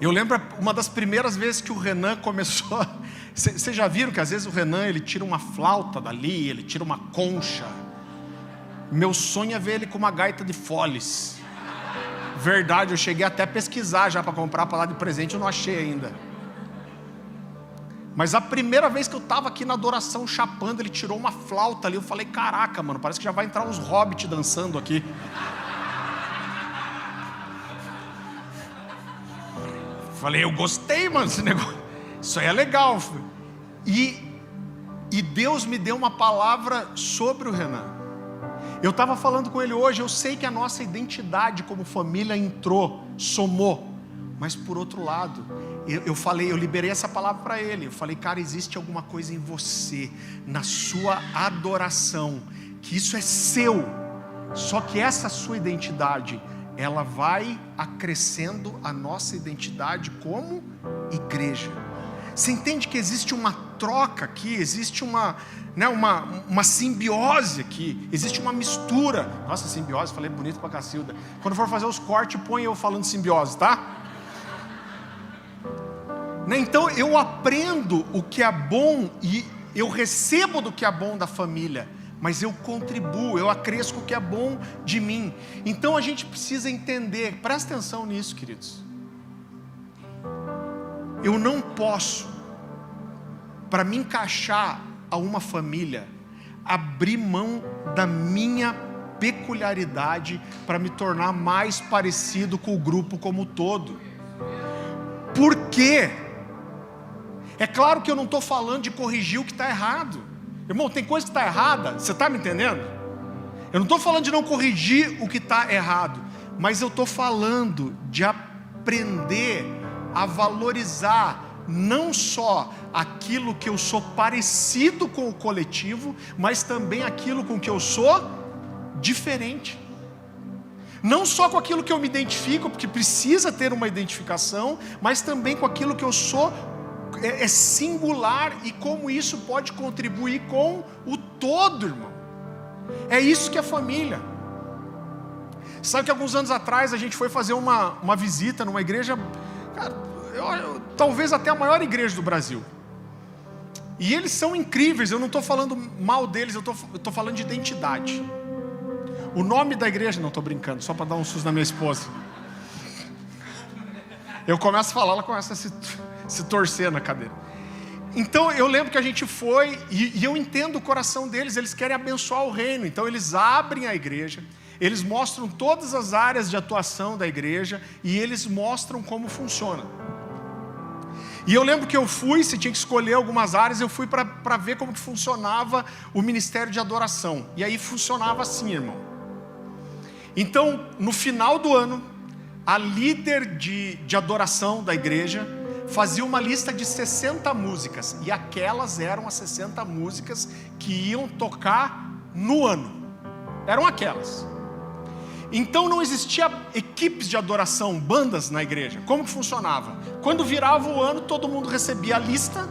[SPEAKER 1] Eu lembro uma das primeiras vezes que o Renan começou. Vocês já viram que às vezes o Renan ele tira uma flauta dali, ele tira uma concha. Meu sonho é ver ele com uma gaita de foles. Verdade, eu cheguei até a pesquisar já para comprar para lá de presente, eu não achei ainda. Mas a primeira vez que eu estava aqui na adoração chapando, ele tirou uma flauta ali, eu falei, caraca, mano, parece que já vai entrar uns hobbits dançando aqui. Falei, eu gostei, mano, desse negócio. Isso aí é legal. E Deus me deu uma palavra sobre o Renan. Eu estava falando com ele hoje, eu sei que a nossa identidade como família entrou, somou. Mas por outro lado, eu liberei essa palavra para ele. Eu falei, cara, existe alguma coisa em você, na sua adoração, que isso é seu. Só que essa sua identidade, ela vai acrescendo a nossa identidade como igreja. Você entende que existe uma troca aqui, existe uma simbiose aqui, existe uma mistura. Nossa, simbiose, falei bonito pra Cacilda. Quando for fazer os cortes, põe eu falando simbiose, tá? Então eu aprendo o que é bom e eu recebo do que é bom da família, mas eu contribuo, eu acresço com o que é bom de mim. Então a gente precisa entender, presta atenção nisso, queridos. Eu não posso, para me encaixar a uma família, abrir mão da minha peculiaridade para me tornar mais parecido com o grupo como um todo. Por quê? É claro que eu não estou falando de corrigir o que está errado. Irmão, tem coisa que está errada, você está me entendendo? Eu não estou falando de não corrigir o que está errado, mas eu estou falando de aprender a valorizar não só aquilo que eu sou parecido com o coletivo, mas também aquilo com que eu sou diferente. Não só com aquilo que eu me identifico, porque precisa ter uma identificação, mas também com aquilo que eu sou é singular e como isso pode contribuir com o todo, irmão. É isso que é família. Sabe que alguns anos atrás a gente foi fazer uma visita numa igreja, cara, talvez até a maior igreja do Brasil. E eles são incríveis, eu não estou falando mal deles, eu estou falando de identidade. O nome da igreja, não estou brincando, só para dar um susto na minha esposa. Eu começo a falar, ela começa a se torcer na cadeira. Então eu lembro que a gente foi, e eu entendo o coração deles, eles querem abençoar o reino. Então eles abrem a igreja, eles mostram todas as áreas de atuação da igreja, e eles mostram como funciona. E eu lembro que eu fui, se tinha que escolher algumas áreas, eu fui para ver como que funcionava o ministério de adoração. E aí funcionava assim, irmão. Então, no final do ano, a líder de adoração da igreja fazia uma lista de 60 músicas. E aquelas eram as 60 músicas que iam tocar no ano. Eram aquelas. Então não existia equipes de adoração, bandas na igreja. Como que funcionava? Quando virava o ano, todo mundo recebia a lista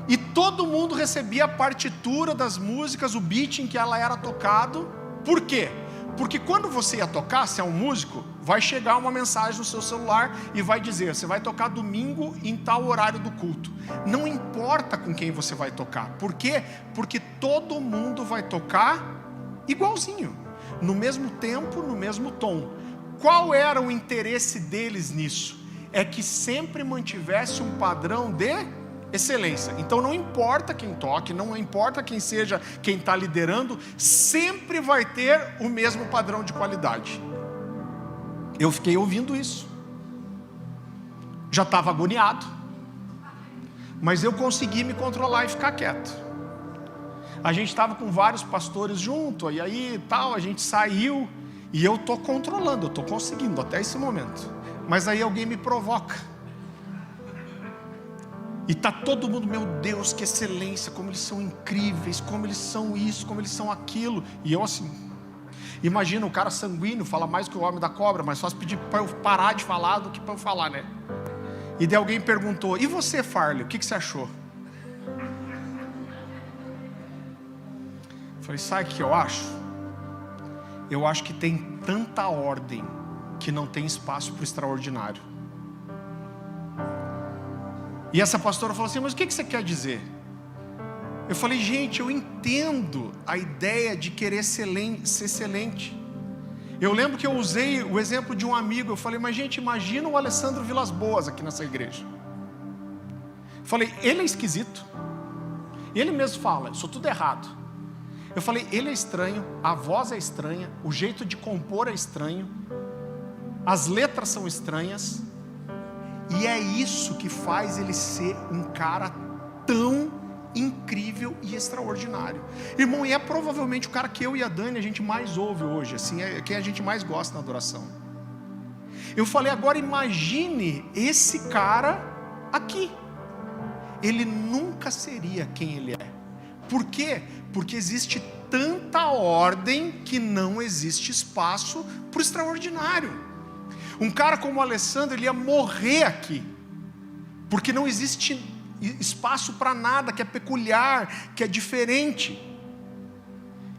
[SPEAKER 1] e todo mundo recebia a partitura das músicas, o beat em que ela era tocado. Por quê? Porque quando você ia tocar, se é um músico, vai chegar uma mensagem no seu celular e vai dizer, você vai tocar domingo em tal horário do culto. Não importa com quem você vai tocar. Por quê? Porque todo mundo vai tocar igualzinho, no mesmo tempo, no mesmo tom. Qual era o interesse deles nisso? É que sempre mantivesse um padrão de excelência. Então não importa quem toque, não importa quem seja quem está liderando, sempre vai ter o mesmo padrão de qualidade. Eu fiquei ouvindo isso, já estava agoniado, mas eu consegui me controlar e ficar quieto. A gente estava com vários pastores junto, e aí tal, a gente saiu, e eu estou controlando, eu estou conseguindo até esse momento, mas aí alguém me provoca, e está todo mundo, meu Deus, que excelência, como eles são incríveis, como eles são isso, como eles são aquilo, e eu assim, imagina o cara sanguíneo, fala mais que o homem da cobra, mas só pedir para eu parar de falar do que para eu falar, né? E daí alguém perguntou, e você, Farley, o que você achou? Eu falei, sabe o que eu acho? Eu acho que tem tanta ordem que não tem espaço para o extraordinário. E essa pastora falou assim, mas o que você quer dizer? Eu falei, gente, eu entendo a ideia de querer ser excelente. Eu lembro que eu usei o exemplo de um amigo, eu falei, mas gente, imagina o Alessandro Vilas Boas aqui nessa igreja. Eu falei, ele é esquisito. Ele mesmo fala, eu sou tudo errado. Eu falei, ele é estranho, a voz é estranha, o jeito de compor é estranho, as letras são estranhas, E é isso que faz ele ser um cara tão incrível e extraordinário. Irmão, e é provavelmente o cara que eu e a Dani a gente mais ouve hoje, assim, é quem a gente mais gosta na adoração. Eu falei, agora imagine esse cara aqui. Ele nunca seria quem ele é. Por quê? Porque existe tanta ordem que não existe espaço para o extraordinário. Um cara como o Alessandro, ele ia morrer aqui, porque não existe espaço para nada que é peculiar, que é diferente.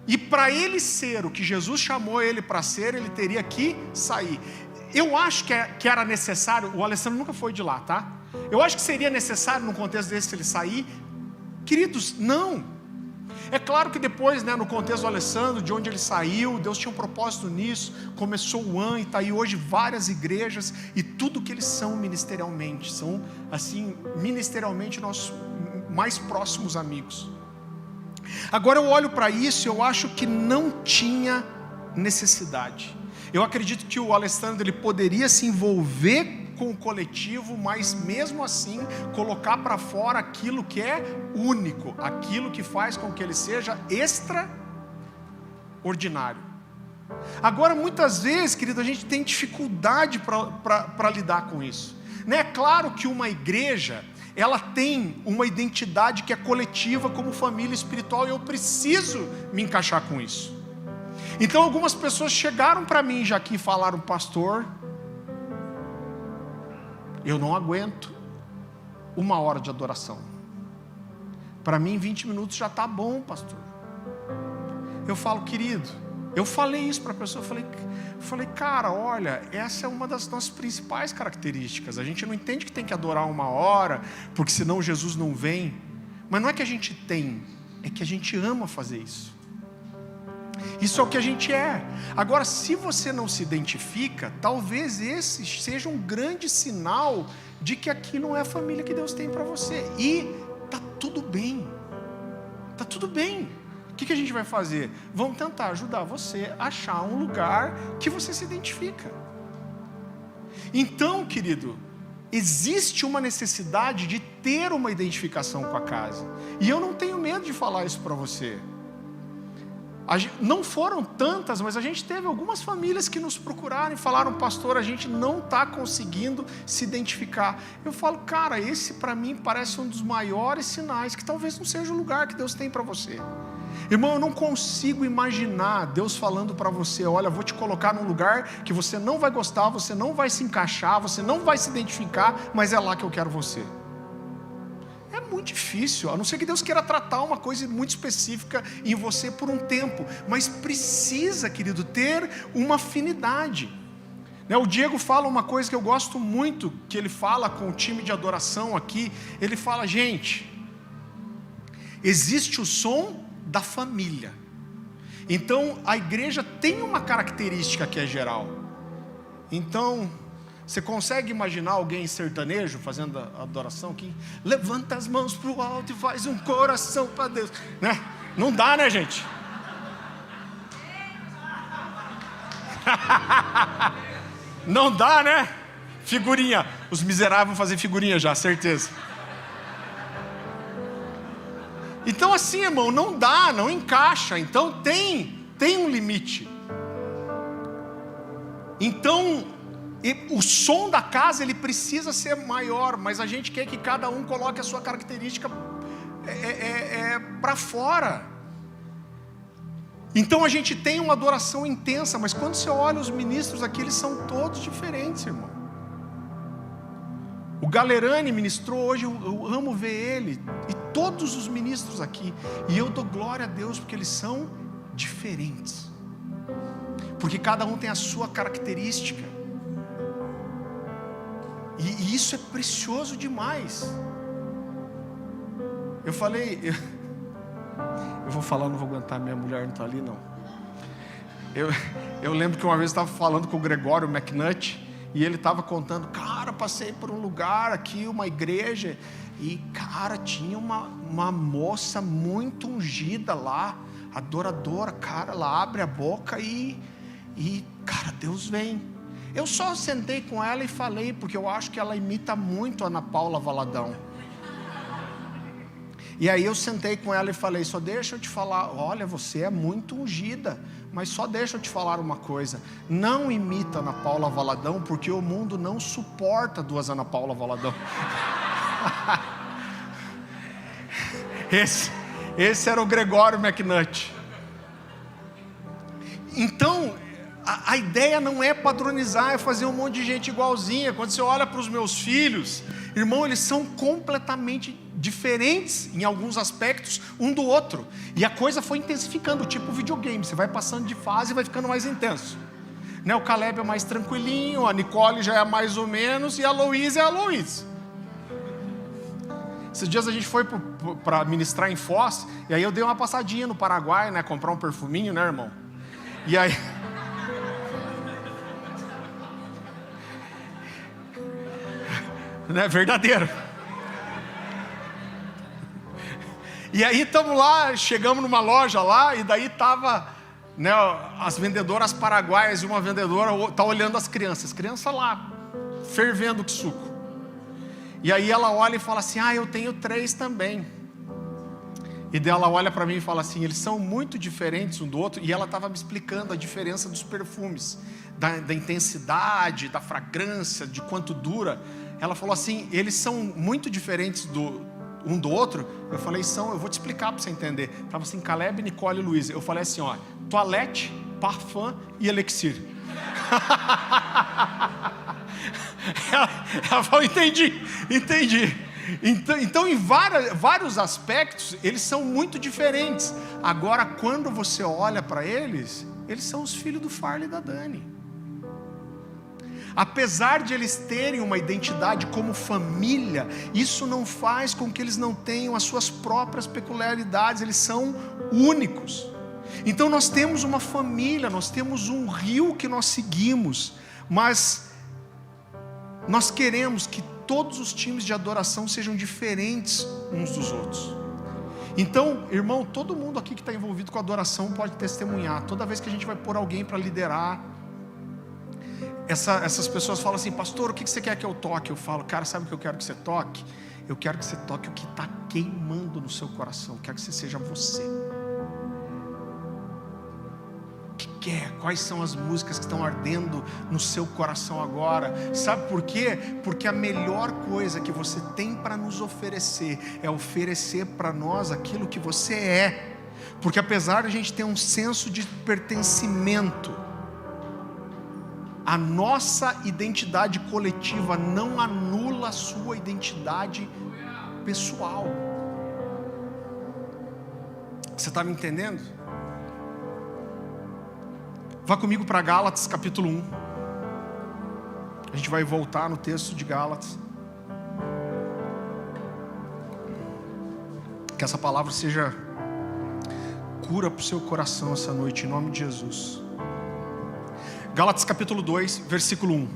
[SPEAKER 1] E para ele ser o que Jesus chamou ele para ser, ele teria que sair. Eu acho que era necessário, o Alessandro nunca foi de lá, tá? Eu acho que seria necessário, num contexto desse, ele sair. Queridos, não. É claro que depois, no contexto do Alessandro, de onde ele saiu, Deus tinha um propósito nisso, começou o ano e está aí hoje várias igrejas, e tudo que eles são ministerialmente, são assim, ministerialmente nossos mais próximos amigos. Agora eu olho para isso e eu acho que não tinha necessidade. Eu acredito que o Alessandro ele poderia se envolver com o coletivo, mas mesmo assim colocar para fora aquilo que é único, aquilo que faz com que ele seja extraordinário. Agora muitas vezes, querido, a gente tem dificuldade para lidar com isso. É claro que uma igreja, ela tem uma identidade que é coletiva como família espiritual, e eu preciso me encaixar com isso. Então algumas pessoas chegaram para mim já aqui e falaram, pastor, eu não aguento 1 hora de adoração. Para mim 20 minutos já está bom, pastor. Eu falo, querido, eu falei isso para a pessoa, eu falei, cara, olha, essa é uma das nossas principais características. A gente não entende que tem que adorar 1 hora, porque senão Jesus não vem. Mas não é que a gente tem, é que a gente ama fazer isso. Isso é o que a gente é. Agora, se você não se identifica, talvez esse seja um grande sinal de que aqui não é a família que Deus tem para você. E tá tudo bem. Tá tudo bem. O que a gente vai fazer? Vamos tentar ajudar você a achar um lugar que você se identifica. Então, querido, existe uma necessidade de ter uma identificação com a casa. E eu não tenho medo de falar isso para você. Não foram tantas, mas a gente teve algumas famílias que nos procuraram e falaram, pastor, a gente não está conseguindo se identificar. Eu falo, cara, esse para mim parece um dos maiores sinais que talvez não seja o lugar que Deus tem para você. Irmão, eu não consigo imaginar Deus falando para você, olha, vou te colocar num lugar que você não vai gostar, você não vai se encaixar, você não vai se identificar, mas é lá que eu quero você. É muito difícil, a não ser que Deus queira tratar uma coisa muito específica em você por um tempo, mas precisa, querido, ter uma afinidade. O Diego fala uma coisa que eu gosto muito, que ele fala com o time de adoração aqui, ele fala, gente, existe o som da família, então a igreja tem uma característica que é geral. Então, você consegue imaginar alguém sertanejo fazendo a adoração aqui? Levanta as mãos para o alto e faz um coração para Deus, Não dá, né, gente? Não dá, né? Figurinha, os miseráveis vão fazer figurinha já, certeza. Então assim, irmão, não dá, não encaixa. Então tem um limite. Então o som da casa ele precisa ser maior, mas a gente quer que cada um coloque a sua característica para fora. Então a gente tem uma adoração intensa, mas quando você olha os ministros aqui, eles são todos diferentes, irmão. O Galerani ministrou hoje, eu amo ver ele, e todos os ministros aqui, e eu dou glória a Deus porque eles são diferentes, porque cada um tem a sua característica, e isso é precioso demais. Eu falei, eu vou falar, não vou aguentar, minha mulher não está ali não. Eu lembro que uma vez eu estava falando com o Gregório McNutt, e ele estava contando, cara, passei por um lugar aqui, uma igreja, e cara, tinha uma moça muito ungida lá, adoradora, cara, ela abre a boca e cara, Deus vem. Eu só sentei com ela e falei, porque eu acho que ela imita muito a Ana Paula Valadão. E aí eu sentei com ela e falei, só deixa eu te falar, olha, você é muito ungida, mas só deixa eu te falar uma coisa, não imita a Ana Paula Valadão, porque o mundo não suporta duas Ana Paula Valadão. Esse era o Gregório McNutt. Então, a ideia não é padronizar, é fazer um monte de gente igualzinha. Quando você olha para os meus filhos, irmão, eles são completamente diferentes em alguns aspectos um do outro. E a coisa foi intensificando, tipo videogame. Você vai passando de fase e vai ficando mais intenso. Né? O Caleb é mais tranquilinho, a Nicole já é mais ou menos, e a Louise é a Louise. Esses dias a gente foi para ministrar em Foz, e aí eu dei uma passadinha no Paraguai, né? Comprar um perfuminho, né, irmão? E aí... né? Verdadeiro. E aí estamos lá, chegamos numa loja lá, e daí tava, né, as vendedoras paraguaias, e uma vendedora tá olhando as crianças lá, fervendo que suco. E aí ela olha e fala assim, eu tenho 3 também. E daí ela olha para mim e fala assim, eles são muito diferentes um do outro. E ela estava me explicando a diferença dos perfumes, da intensidade, da fragrância, de quanto dura. Ela falou assim, eles são muito diferentes um do outro. Eu falei, eu vou te explicar para você entender. Estava assim, Caleb, Nicole e Luísa. Eu falei assim, toalete, parfum e elixir. Ela falou, entendi. Então em vários aspectos, eles são muito diferentes. Agora, quando você olha para eles são os filhos do Farley e da Dani. Apesar de eles terem uma identidade como família, isso não faz com que eles não tenham as suas próprias peculiaridades. Eles são únicos. Então nós temos uma família, nós temos um rio que nós seguimos, mas nós queremos que todos os times de adoração sejam diferentes uns dos outros. Então, irmão, todo mundo aqui que está envolvido com adoração pode testemunhar. Toda vez que a gente vai pôr alguém para liderar, essas pessoas falam assim, pastor, o que você quer que eu toque? Eu falo, cara, sabe o que eu quero que você toque? Eu quero que você toque o que está queimando no seu coração. Eu quero que você seja você. Quais são as músicas que estão ardendo no seu coração agora? Sabe por quê? Porque a melhor coisa que você tem para nos oferecer é oferecer para nós aquilo que você é. Porque apesar de a gente ter um senso de pertencimento, a nossa identidade coletiva não anula a sua identidade pessoal. Você está me entendendo? Vá comigo para Gálatas capítulo 1. A gente vai voltar no texto de Gálatas. Que essa palavra seja cura para o seu coração essa noite, em nome de Jesus. Gálatas capítulo 2, versículo 1.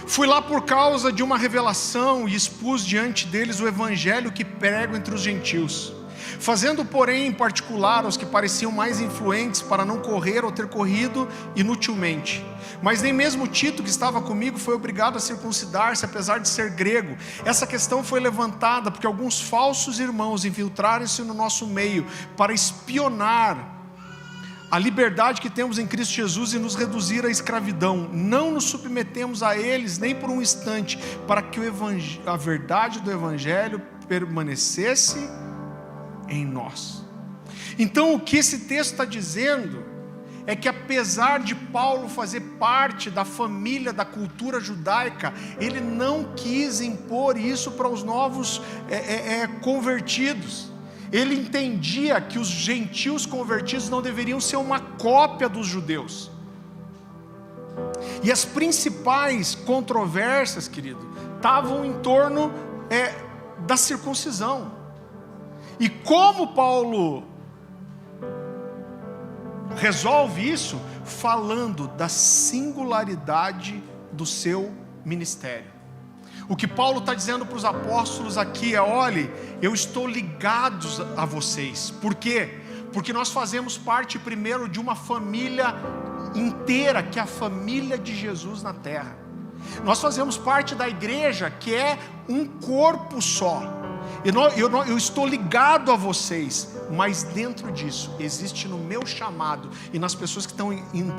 [SPEAKER 1] Fui lá por causa de uma revelação e expus diante deles o evangelho que prego entre os gentios, fazendo porém em particular aos que pareciam mais influentes para não correr ou ter corrido inutilmente. Mas nem mesmo Tito, que estava comigo, foi obrigado a circuncidar-se, apesar de ser grego. Essa questão foi levantada porque alguns falsos irmãos infiltraram-se no nosso meio para espionar a liberdade que temos em Cristo Jesus e nos reduzir à escravidão. Não nos submetemos a eles nem por um instante, para que a verdade do evangelho permanecesse em nós. Então o que esse texto está dizendo é que apesar de Paulo fazer parte da família da cultura judaica, ele não quis impor isso para os novos convertidos. Ele entendia que os gentios convertidos não deveriam ser uma cópia dos judeus. E as principais controvérsias, querido, estavam em torno da circuncisão. E como Paulo resolve isso? Falando da singularidade do seu ministério. O que Paulo está dizendo para os apóstolos aqui é: olhe, eu estou ligado a vocês. Por quê? Porque nós fazemos parte primeiro de uma família inteira, que é a família de Jesus na terra. Nós fazemos parte da igreja, que é um corpo só. Eu estou ligado a vocês, mas dentro disso existe no meu chamado e nas pessoas que estão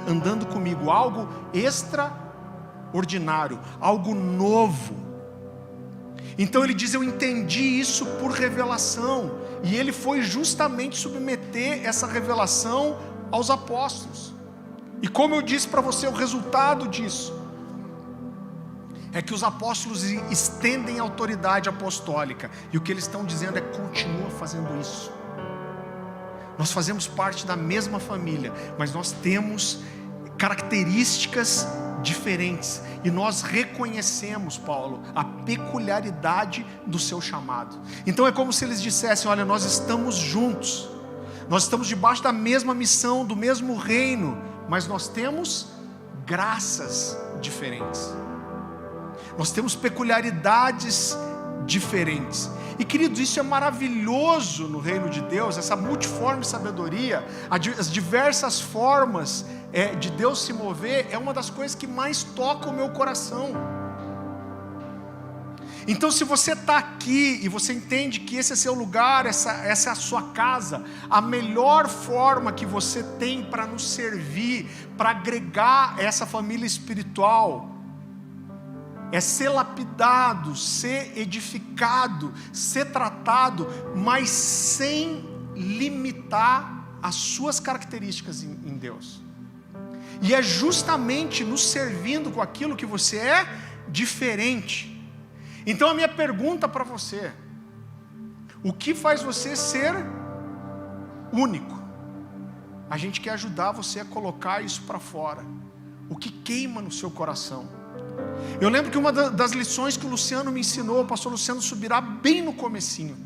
[SPEAKER 1] andando comigo algo extraordinário, algo novo. Então ele diz: eu entendi isso por revelação, e ele foi justamente submeter essa revelação aos apóstolos. E como eu disse para você, o resultado disso é que os apóstolos estendem a autoridade apostólica, e o que eles estão dizendo é: continua fazendo isso. Nós fazemos parte da mesma família, mas nós temos características diferentes, e nós reconhecemos, Paulo, a peculiaridade do seu chamado. Então é como se eles dissessem: olha, nós estamos juntos, nós estamos debaixo da mesma missão, do mesmo reino, mas nós temos graças diferentes, nós temos peculiaridades diferentes. E queridos, isso é maravilhoso no reino de Deus, essa multiforme sabedoria, as diversas formas de Deus se mover, é uma das coisas que mais toca o meu coração. Então, se você está aqui e você entende que esse é seu lugar, essa é a sua casa, a melhor forma que você tem para nos servir, para agregar essa família espiritual, é ser lapidado, ser edificado, ser tratado, mas sem limitar as suas características em Deus. E é justamente nos servindo com aquilo que você é diferente. Então a minha pergunta para você: o que faz você ser único? A gente quer ajudar você a colocar isso para fora. O que queima no seu coração? Eu lembro que uma das lições que o Luciano me ensinou, o pastor Luciano Subirá, bem no comecinho,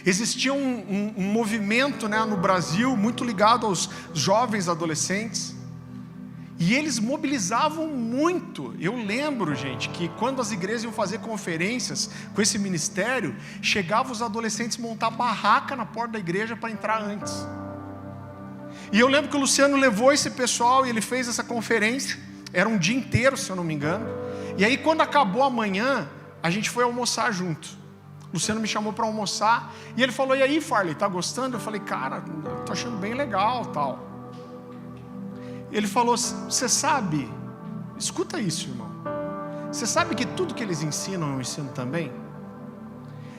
[SPEAKER 1] existia um movimento, no Brasil, muito ligado aos jovens adolescentes, e eles mobilizavam muito. Eu lembro, gente, que quando as igrejas iam fazer conferências com esse ministério, chegavam os adolescentes a montar barraca na porta da igreja para entrar antes. E eu lembro que o Luciano levou esse pessoal e ele fez essa conferência. Era um dia inteiro, se eu não me engano. E aí, quando acabou a manhã, a gente foi almoçar junto. O Luciano me chamou para almoçar, e ele falou: e aí, Farley, tá gostando? Eu falei: cara, tô achando bem legal, tal. Ele falou: você sabe, escuta isso, irmão, você sabe que tudo que eles ensinam eu ensino também?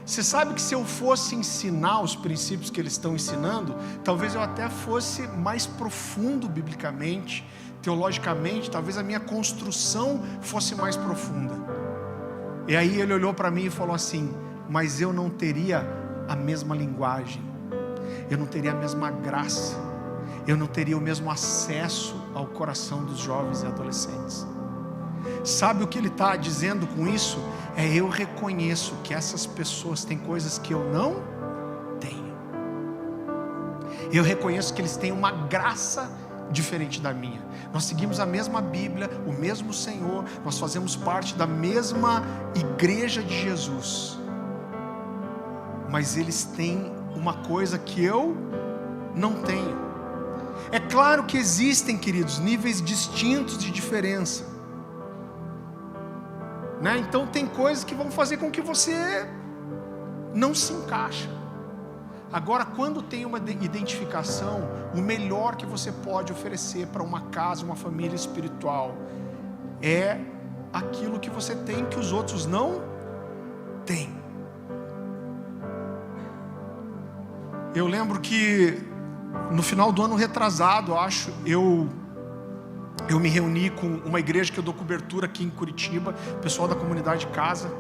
[SPEAKER 1] Você sabe que se eu fosse ensinar os princípios que eles estão ensinando, talvez eu até fosse mais profundo biblicamente, teologicamente, talvez a minha construção fosse mais profunda. E aí ele olhou para mim e falou assim: mas eu não teria a mesma linguagem, eu não teria a mesma graça, eu não teria o mesmo acesso ao coração dos jovens e adolescentes. Sabe o que ele está dizendo com isso? Eu reconheço que essas pessoas têm coisas que eu não tenho. Eu reconheço que eles têm uma graça diferente da minha. Nós seguimos a mesma Bíblia, o mesmo Senhor, nós fazemos parte da mesma igreja de Jesus, mas eles têm uma coisa que eu não tenho. É claro que existem, queridos, níveis distintos de diferença, Então tem coisas que vão fazer com que você não se encaixa. Agora, quando tem uma identificação, o melhor que você pode oferecer para uma casa, uma família espiritual, é aquilo que você tem que os outros não têm. Eu lembro que no final do ano retrasado, acho, eu me reuni com uma igreja que eu dou cobertura aqui em Curitiba, pessoal da comunidade Casa,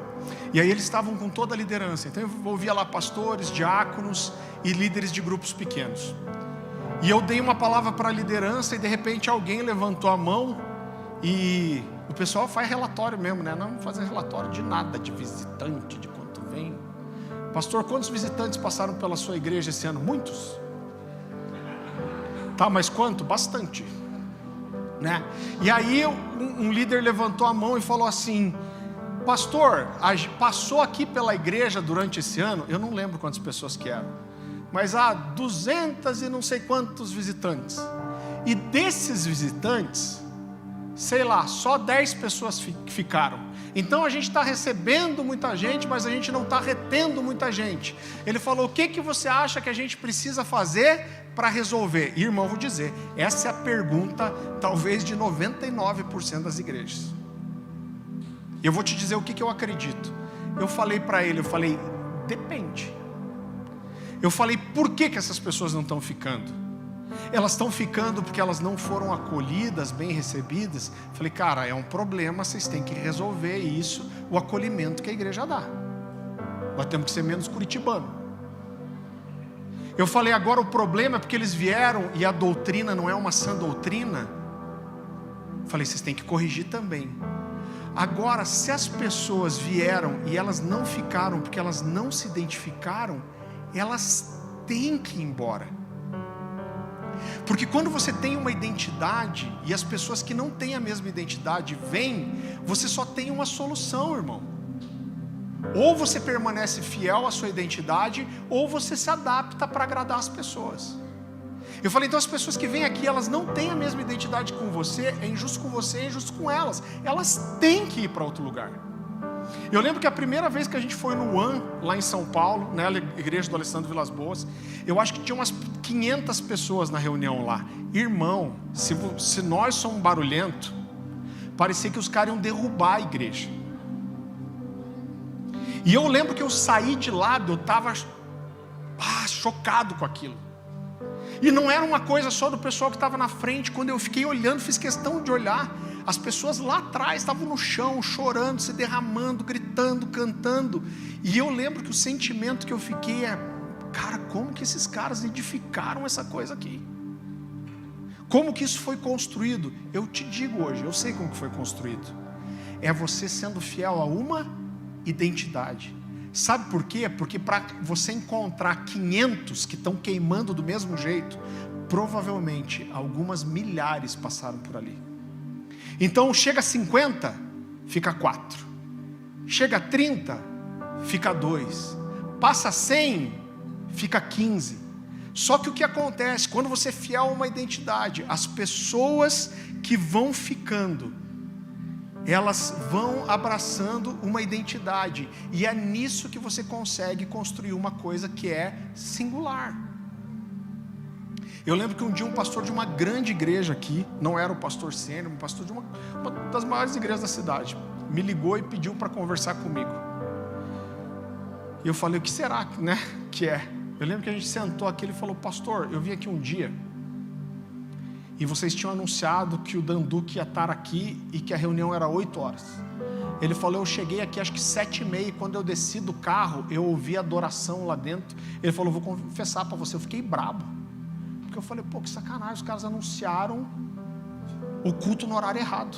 [SPEAKER 1] e aí eles estavam com toda a liderança. Então eu ouvia lá pastores, diáconos e líderes de grupos pequenos. E eu dei uma palavra para a liderança e de repente alguém levantou a mão, e o pessoal faz relatório mesmo, Não fazem relatório de nada, de visitante, de quanto vem. Pastor, quantos visitantes passaram pela sua igreja esse ano? Muitos. Tá, mas quanto? Bastante. E aí um líder levantou a mão e falou assim: pastor, passou aqui pela igreja durante esse ano, eu não lembro quantas pessoas que eram, mas há 200 e não sei quantos visitantes. E desses visitantes, sei lá, só 10 pessoas ficaram. Então a gente está recebendo muita gente, mas a gente não está retendo muita gente. Ele falou: o que você acha que a gente precisa fazer para resolver? E, irmão, vou dizer, essa é a pergunta talvez de 99% das igrejas. Eu vou te dizer o que eu acredito. Eu falei para ele, depende. Eu falei, por que essas pessoas não estão ficando? Elas estão ficando porque elas não foram acolhidas, bem recebidas. Falei, cara, é um problema, vocês têm que resolver isso, o acolhimento que a igreja dá. Nós temos que ser menos curitibano. Eu falei, agora o problema é porque eles vieram e a doutrina não é uma sã doutrina. Falei, vocês têm que corrigir também. Agora, se as pessoas vieram e elas não ficaram porque elas não se identificaram, elas têm que ir embora. Porque quando você tem uma identidade e as pessoas que não têm a mesma identidade vêm, você só tem uma solução, irmão. Ou você permanece fiel à sua identidade, ou você se adapta para agradar as pessoas. Eu falei, então as pessoas que vêm aqui, elas não têm a mesma identidade com você, é injusto com você, é injusto com elas. Elas têm que ir para outro lugar. Eu lembro que a primeira vez que a gente foi no One, lá em São Paulo, na igreja do Alessandro Vilas Boas, eu acho que tinha umas 500 pessoas na reunião lá. Irmão, se nós somos barulhentos, parecia que os caras iam derrubar a igreja. E eu lembro que eu saí de lá, eu estava chocado com aquilo. E não era uma coisa só do pessoal que estava na frente. Quando eu fiquei olhando, fiz questão de olhar, as pessoas lá atrás estavam no chão, chorando, se derramando, gritando, cantando. E eu lembro que o sentimento que eu fiquei é: cara, como que esses caras edificaram essa coisa aqui? Como que isso foi construído? Eu te digo hoje, eu sei como que foi construído. É você sendo fiel a uma identidade. Sabe por quê? Porque para você encontrar 500 que estão queimando do mesmo jeito, provavelmente algumas milhares passaram por ali. Então chega a 50, fica 4. Chega a 30, fica 2. Passa a 100, fica 15. Só que o que acontece? Quando você é fiel a uma identidade, as pessoas que vão ficando, elas vão abraçando uma identidade. E é nisso que você consegue construir uma coisa que é singular. Eu lembro que um dia um pastor de uma grande igreja aqui, não era o pastor sênior, um pastor de uma das maiores igrejas da cidade, me ligou e pediu para conversar comigo. E eu falei, o que será, né, que é? Eu lembro que a gente sentou aqui, ele falou, pastor, eu vim aqui um dia e vocês tinham anunciado que o Danduque ia estar aqui e que a reunião era 8 horas. Ele falou, eu cheguei aqui acho que 7h30, e quando eu desci do carro, eu ouvi adoração lá dentro. Ele falou, vou confessar para você, eu fiquei brabo. Porque eu falei, pô, que sacanagem, os caras anunciaram o culto no horário errado.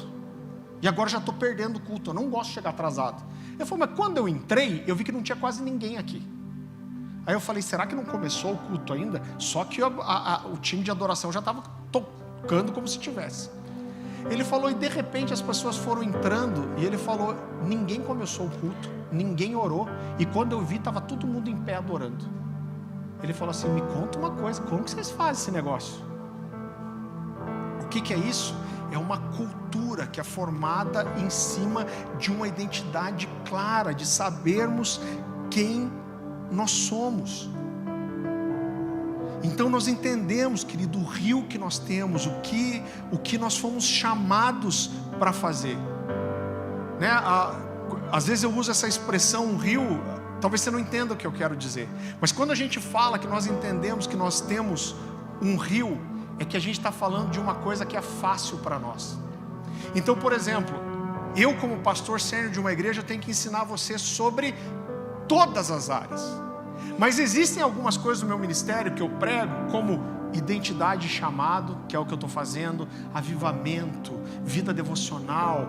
[SPEAKER 1] E agora já estou perdendo o culto, eu não gosto de chegar atrasado. Ele falou, mas quando eu entrei, eu vi que não tinha quase ninguém aqui. Aí eu falei, será que não começou o culto ainda? Só que o time de adoração já estava tocando como se tivesse. Ele falou, e de repente as pessoas foram entrando, e ele falou, ninguém começou o culto, ninguém orou, e quando eu vi, estava todo mundo em pé adorando. Ele falou assim, me conta uma coisa, como que vocês fazem esse negócio? O que é isso? É uma cultura que é formada em cima de uma identidade clara, de sabermos quem nós somos. Então nós entendemos, querido, o rio que nós temos, o que nós fomos chamados para fazer, né? Às vezes eu uso essa expressão, um rio, talvez você não entenda o que eu quero dizer, mas quando a gente fala que nós entendemos que nós temos um rio, é que a gente está falando de uma coisa que é fácil para nós. Então, por exemplo, eu como pastor sênior de uma igreja tenho que ensinar você sobre todas as áreas. Mas existem algumas coisas no meu ministério que eu prego, como identidade e chamado, que é o que eu estou fazendo, avivamento, vida devocional,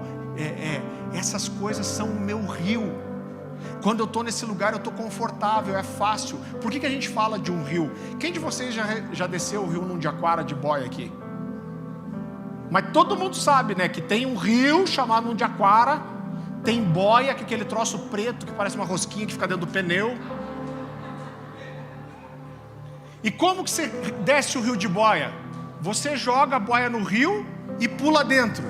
[SPEAKER 1] essas coisas são o meu rio. Quando eu estou nesse lugar eu estou confortável, é fácil. Por que a gente fala de um rio? Quem de vocês já desceu o rio Mundiaquara de boia aqui? Mas todo mundo sabe, né, que tem um rio chamado Mundiaquara, tem boia, que é aquele troço preto que parece uma rosquinha que fica dentro do pneu. E como que você desce o rio de boia? Você joga a boia no rio e pula dentro.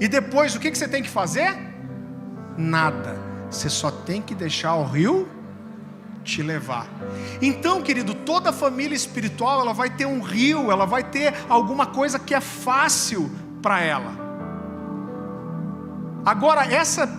[SPEAKER 1] E depois o que você tem que fazer? Nada. Você só tem que deixar o rio te levar. Então, querido, toda família espiritual, ela vai ter um rio, ela vai ter alguma coisa que é fácil para ela. Agora,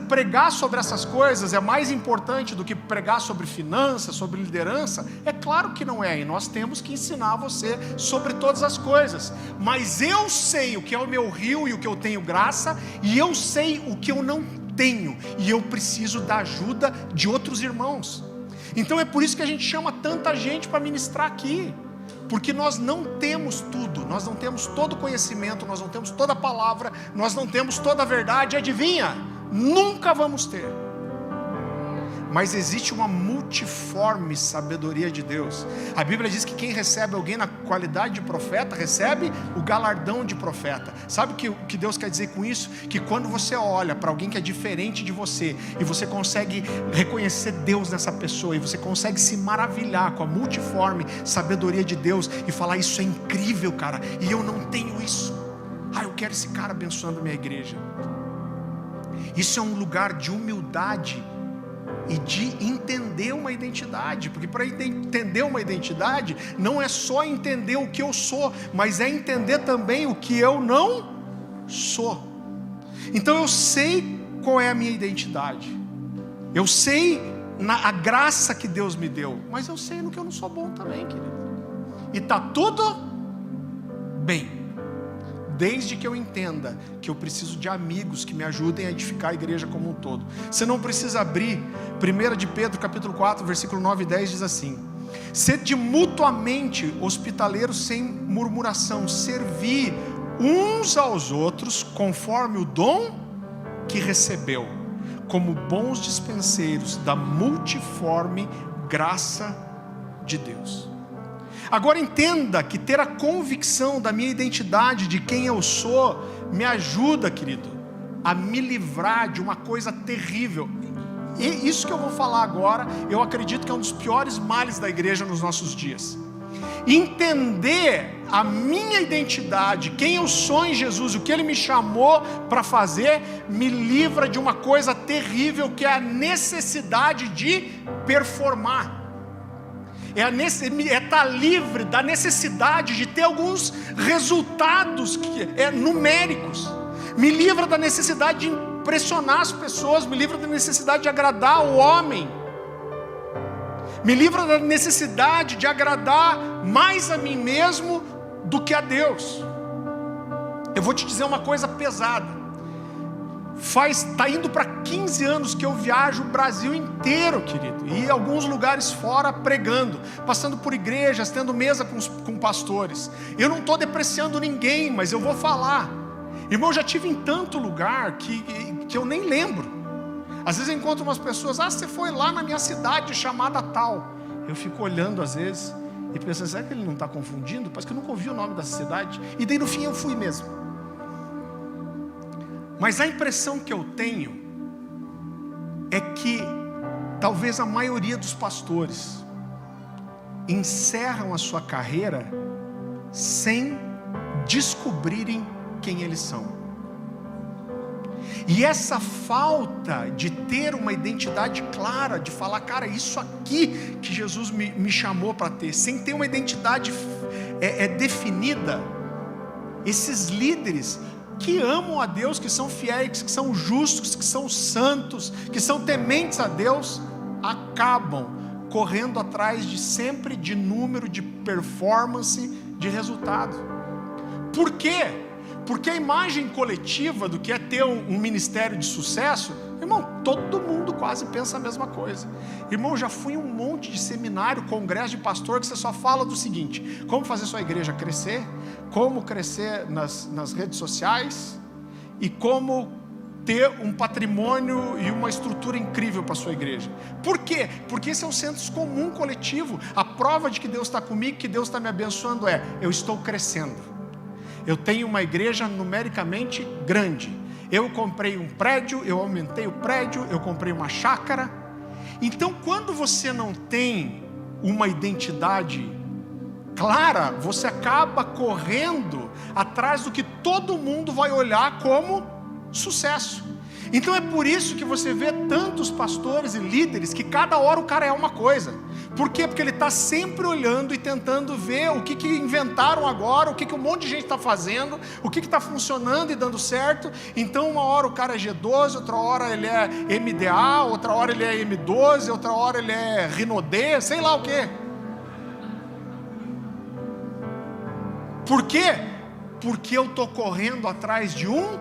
[SPEAKER 1] pregar sobre essas coisas é mais importante do que pregar sobre finanças, sobre liderança? É claro que não é, e nós temos que ensinar você sobre todas as coisas. Mas eu sei o que é o meu rio e o que eu tenho graça, e eu sei o que eu não tenho, e eu preciso da ajuda de outros irmãos. Então é por isso que a gente chama tanta gente para ministrar aqui. Porque nós não temos tudo, nós não temos todo o conhecimento, nós não temos toda a palavra, nós não temos toda a verdade, adivinha? Nunca vamos ter. Mas existe uma multiforme sabedoria de Deus. A Bíblia diz que quem recebe alguém na qualidade de profeta, recebe o galardão de profeta. Sabe o que Deus quer dizer com isso? Que quando você olha para alguém que é diferente de você, e você consegue reconhecer Deus nessa pessoa, e você consegue se maravilhar com a multiforme sabedoria de Deus, e falar, isso é incrível, cara, e eu não tenho isso. Eu quero esse cara abençoando a minha igreja. Isso é um lugar de humildade e de entender uma identidade, porque para entender uma identidade, não é só entender o que eu sou, mas é entender também o que eu não sou. Então eu sei qual é a minha identidade, eu sei a graça que Deus me deu, mas eu sei no que eu não sou bom também, querido, e está tudo bem. Desde que eu entenda que eu preciso de amigos que me ajudem a edificar a igreja como um todo. Você não precisa abrir. 1 de Pedro capítulo 4, versículo 9 e 10 diz assim: sede mutuamente hospitaleiros sem murmuração, servi uns aos outros conforme o dom que recebeu, como bons dispenseiros da multiforme graça de Deus. Agora entenda que ter a convicção da minha identidade, de quem eu sou, me ajuda, querido, a me livrar de uma coisa terrível. E isso que eu vou falar agora, eu acredito que é um dos piores males da igreja nos nossos dias. Entender a minha identidade, quem eu sou em Jesus, o que Ele me chamou para fazer, me livra de uma coisa terrível, que é a necessidade de performar. É estar livre da necessidade de ter alguns resultados numéricos. Me livra da necessidade de impressionar as pessoas, me livra da necessidade de agradar o homem, me livra da necessidade de agradar mais a mim mesmo do que a Deus. Eu vou te dizer uma coisa pesada. Está indo para 15 anos que eu viajo o Brasil inteiro, querido, e alguns lugares fora pregando, passando por igrejas, tendo mesa com pastores. Eu não estou depreciando ninguém, mas eu vou falar. Irmão, já tive em tanto lugar que eu nem lembro. Às vezes eu encontro umas pessoas, você foi lá na minha cidade chamada tal. Eu fico olhando às vezes e pensando, será que ele não está confundindo? Parece que eu nunca ouvi o nome dessa cidade. E daí no fim eu fui mesmo. Mas a impressão que eu tenho é que talvez a maioria dos pastores encerram a sua carreira sem descobrirem quem eles são. E essa falta de ter uma identidade clara, de falar, cara, isso aqui que Jesus me chamou para ter, sem ter uma identidade definida, esses líderes que amam a Deus, que são fiéis, que são justos, que são santos, que são tementes a Deus, acabam correndo atrás sempre de número, de performance, de resultado. Por quê? Porque a imagem coletiva do que é ter um ministério de sucesso, irmão, todo mundo quase pensa a mesma coisa. Irmão, já fui em um monte de seminário, congresso de pastor, que você só fala do seguinte: como fazer sua igreja crescer, como crescer nas redes sociais, e como ter um patrimônio e uma estrutura incrível para a sua igreja. Por quê? Porque esse é um senso comum coletivo. A prova de que Deus está comigo, que Deus está me abençoando eu estou crescendo. Eu tenho uma igreja numericamente grande. Eu comprei um prédio, eu aumentei o prédio, eu comprei uma chácara. Então, quando você não tem uma identidade clara, você acaba correndo atrás do que todo mundo vai olhar como sucesso. Então é por isso que você vê tantos pastores e líderes que cada hora o cara é uma coisa. Por quê? Porque ele está sempre olhando e tentando ver o que inventaram agora, o que um monte de gente está fazendo, o que está funcionando e dando certo. Então uma hora o cara é G12, outra hora ele é MDA, outra hora ele é M12, outra hora ele é Rinode, sei lá o quê. Por quê? Porque eu estou correndo atrás de um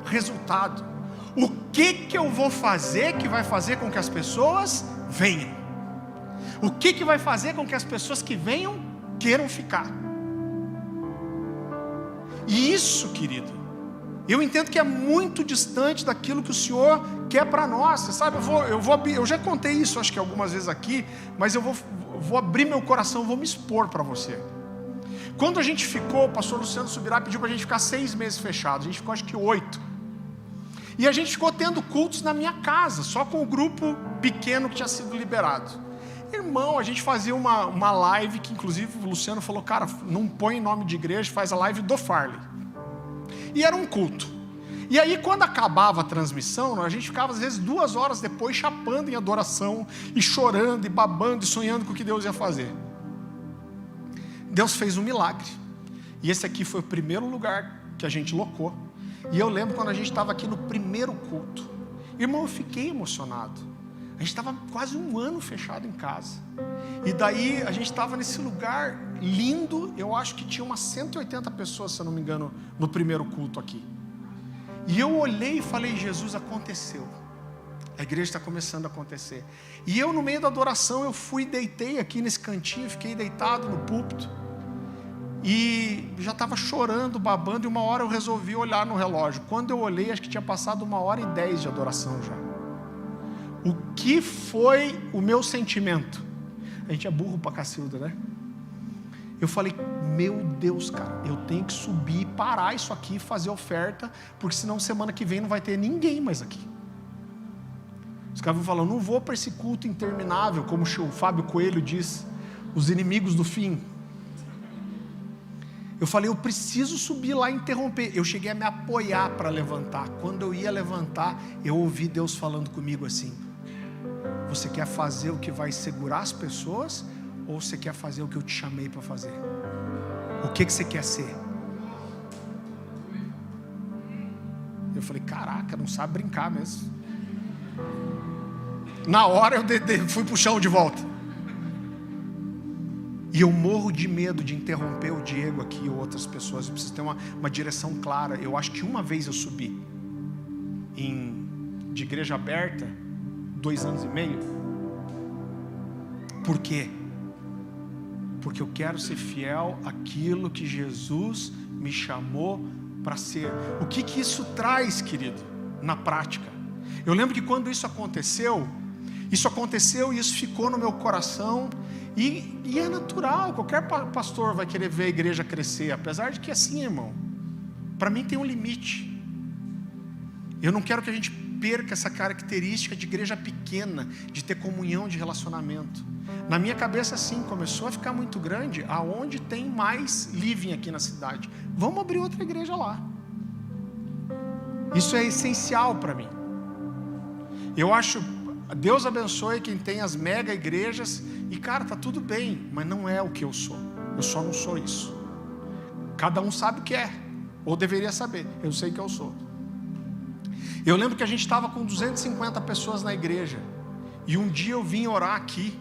[SPEAKER 1] resultado. O que eu vou fazer que vai fazer com que as pessoas venham? O que vai fazer com que as pessoas que venham queiram ficar? E isso, querido, eu entendo que é muito distante daquilo que o Senhor quer para nós. Você sabe, eu já contei isso acho que algumas vezes aqui, mas eu vou abrir meu coração, vou me expor para você. Quando a gente ficou, o pastor Luciano Subirá pediu para a gente ficar 6 meses fechados, a gente ficou acho que 8. E a gente ficou tendo cultos na minha casa, só com o grupo pequeno que tinha sido liberado. Irmão, a gente fazia uma live, que inclusive o Luciano falou, cara, não põe nome de igreja, faz a live do Farley. E era um culto. E aí quando acabava a transmissão, a gente ficava às vezes 2 horas depois chapando em adoração, e chorando, e babando, e sonhando com o que Deus ia fazer. Deus fez um milagre. E esse aqui foi o primeiro lugar que a gente locou. E eu lembro quando a gente estava aqui no primeiro culto. Irmão, eu fiquei emocionado. A gente estava quase 1 ano fechado em casa. E daí a gente estava nesse lugar lindo. Eu acho que tinha umas 180 pessoas, se eu não me engano, no primeiro culto aqui. E eu olhei e falei, Jesus, aconteceu. A igreja está começando a acontecer. E eu no meio da adoração, eu fui e deitei aqui nesse cantinho. Fiquei deitado no púlpito. E já estava chorando, babando, e uma hora eu resolvi olhar no relógio. Quando eu olhei, acho que tinha passado 1h10 de adoração já. O que foi o meu sentimento? A gente é burro pra cacilda, né? Eu falei, meu Deus, cara, eu tenho que subir, parar isso aqui, fazer oferta, porque senão semana que vem não vai ter ninguém mais aqui. Os caras falam, não vou para esse culto interminável, como o Fábio Coelho diz, os inimigos do fim. Eu falei, eu preciso subir lá e interromper. Eu cheguei a me apoiar para levantar. Quando eu ia levantar, eu ouvi Deus falando comigo assim, você quer fazer o que vai segurar as pessoas, ou você quer fazer o que eu te chamei para fazer? O que você quer ser? Eu falei, caraca, não sabe brincar mesmo. Na hora eu fui pro chão de volta. E eu morro de medo de interromper o Diego aqui ou outras pessoas. Eu preciso ter uma direção clara. Eu acho que uma vez eu subi de igreja aberta 2 anos e meio. Por quê? Porque eu quero ser fiel àquilo que Jesus me chamou para ser. O que isso traz, querido, na prática? Eu lembro que quando isso aconteceu e isso ficou no meu coração. E é natural, qualquer pastor vai querer ver a igreja crescer, apesar de que assim, irmão, para mim tem um limite. Eu não quero que a gente perca essa característica de igreja pequena, de ter comunhão, de relacionamento. Na minha cabeça assim, começou a ficar muito grande, aonde tem mais living aqui na cidade, vamos abrir outra igreja lá. Isso é essencial para mim. Eu acho, Deus abençoe quem tem as mega igrejas. E cara, tá tudo bem, mas não é o que eu sou. Eu só não sou isso. Cada um sabe o que é, ou deveria saber. Eu sei que eu sou. Eu lembro que a gente estava com 250 pessoas na igreja. E um dia eu vim orar aqui.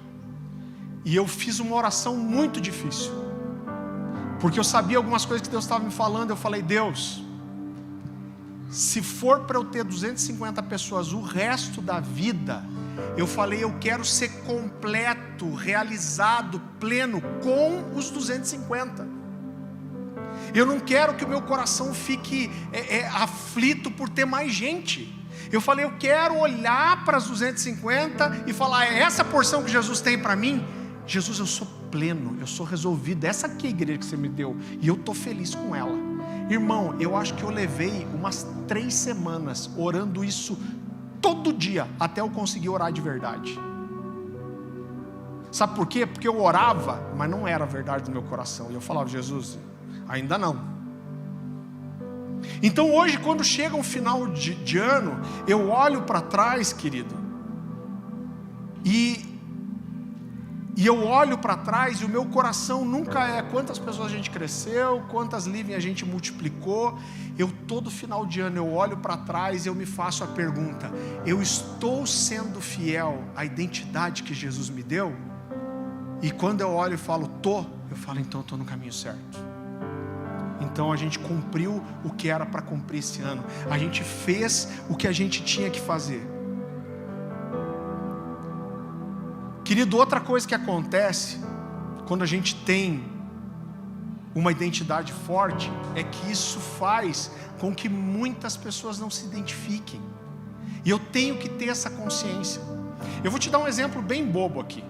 [SPEAKER 1] E eu fiz uma oração muito difícil. Porque eu sabia algumas coisas que Deus estava me falando. Eu falei, Deus, se for para eu ter 250 pessoas o resto da vida, eu falei, eu quero ser completo, realizado, pleno com os 250. Eu não quero que o meu coração fique aflito por ter mais gente. Eu falei, eu quero olhar para as 250 e falar, é essa porção que Jesus tem para mim? Jesus, eu sou pleno, eu sou resolvido. Essa aqui é a igreja que você me deu e eu estou feliz com ela. Irmão, eu acho que eu levei umas 3 semanas orando isso todo dia, até eu conseguir orar de verdade. Sabe por quê? Porque eu orava, mas não era a verdade do meu coração. E eu falava, Jesus, ainda não. Então hoje, quando chega um final de ano, eu olho para trás, querido, e eu olho para trás e o meu coração nunca é quantas pessoas a gente cresceu, quantas living a gente multiplicou. Todo final de ano eu olho para trás e eu me faço a pergunta: eu estou sendo fiel à identidade que Jesus me deu? E quando eu olho e falo, eu falo, então eu estou no caminho certo. Então a gente cumpriu o que era para cumprir esse ano. A gente fez o que a gente tinha que fazer. Querido, outra coisa que acontece quando a gente tem uma identidade forte é que isso faz com que muitas pessoas não se identifiquem. E eu tenho que ter essa consciência. Eu vou te dar um exemplo bem bobo aqui.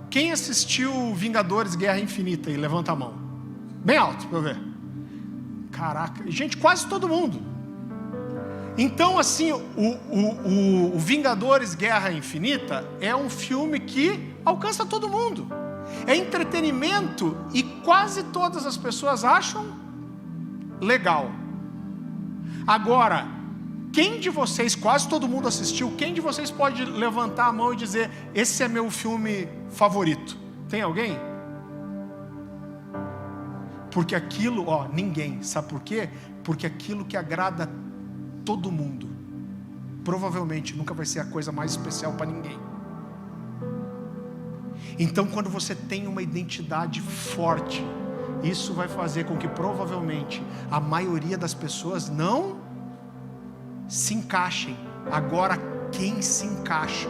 [SPEAKER 1] Quem assistiu Vingadores Guerra Infinita? E levanta a mão. Bem alto para eu ver. Caraca, gente, quase todo mundo. Então, assim, o Vingadores Guerra Infinita é um filme que alcança todo mundo. É entretenimento e quase todas as pessoas acham legal. Agora, quem de vocês, quase todo mundo assistiu, quem de vocês pode levantar a mão e dizer, esse é meu filme favorito? Tem alguém? Porque aquilo, ninguém, sabe por quê? Porque aquilo que agrada todo mundo, provavelmente nunca vai ser a coisa mais especial para ninguém. Então, quando você tem uma identidade forte, isso vai fazer com que provavelmente a maioria das pessoas não se encaixem. Agora, quem se encaixa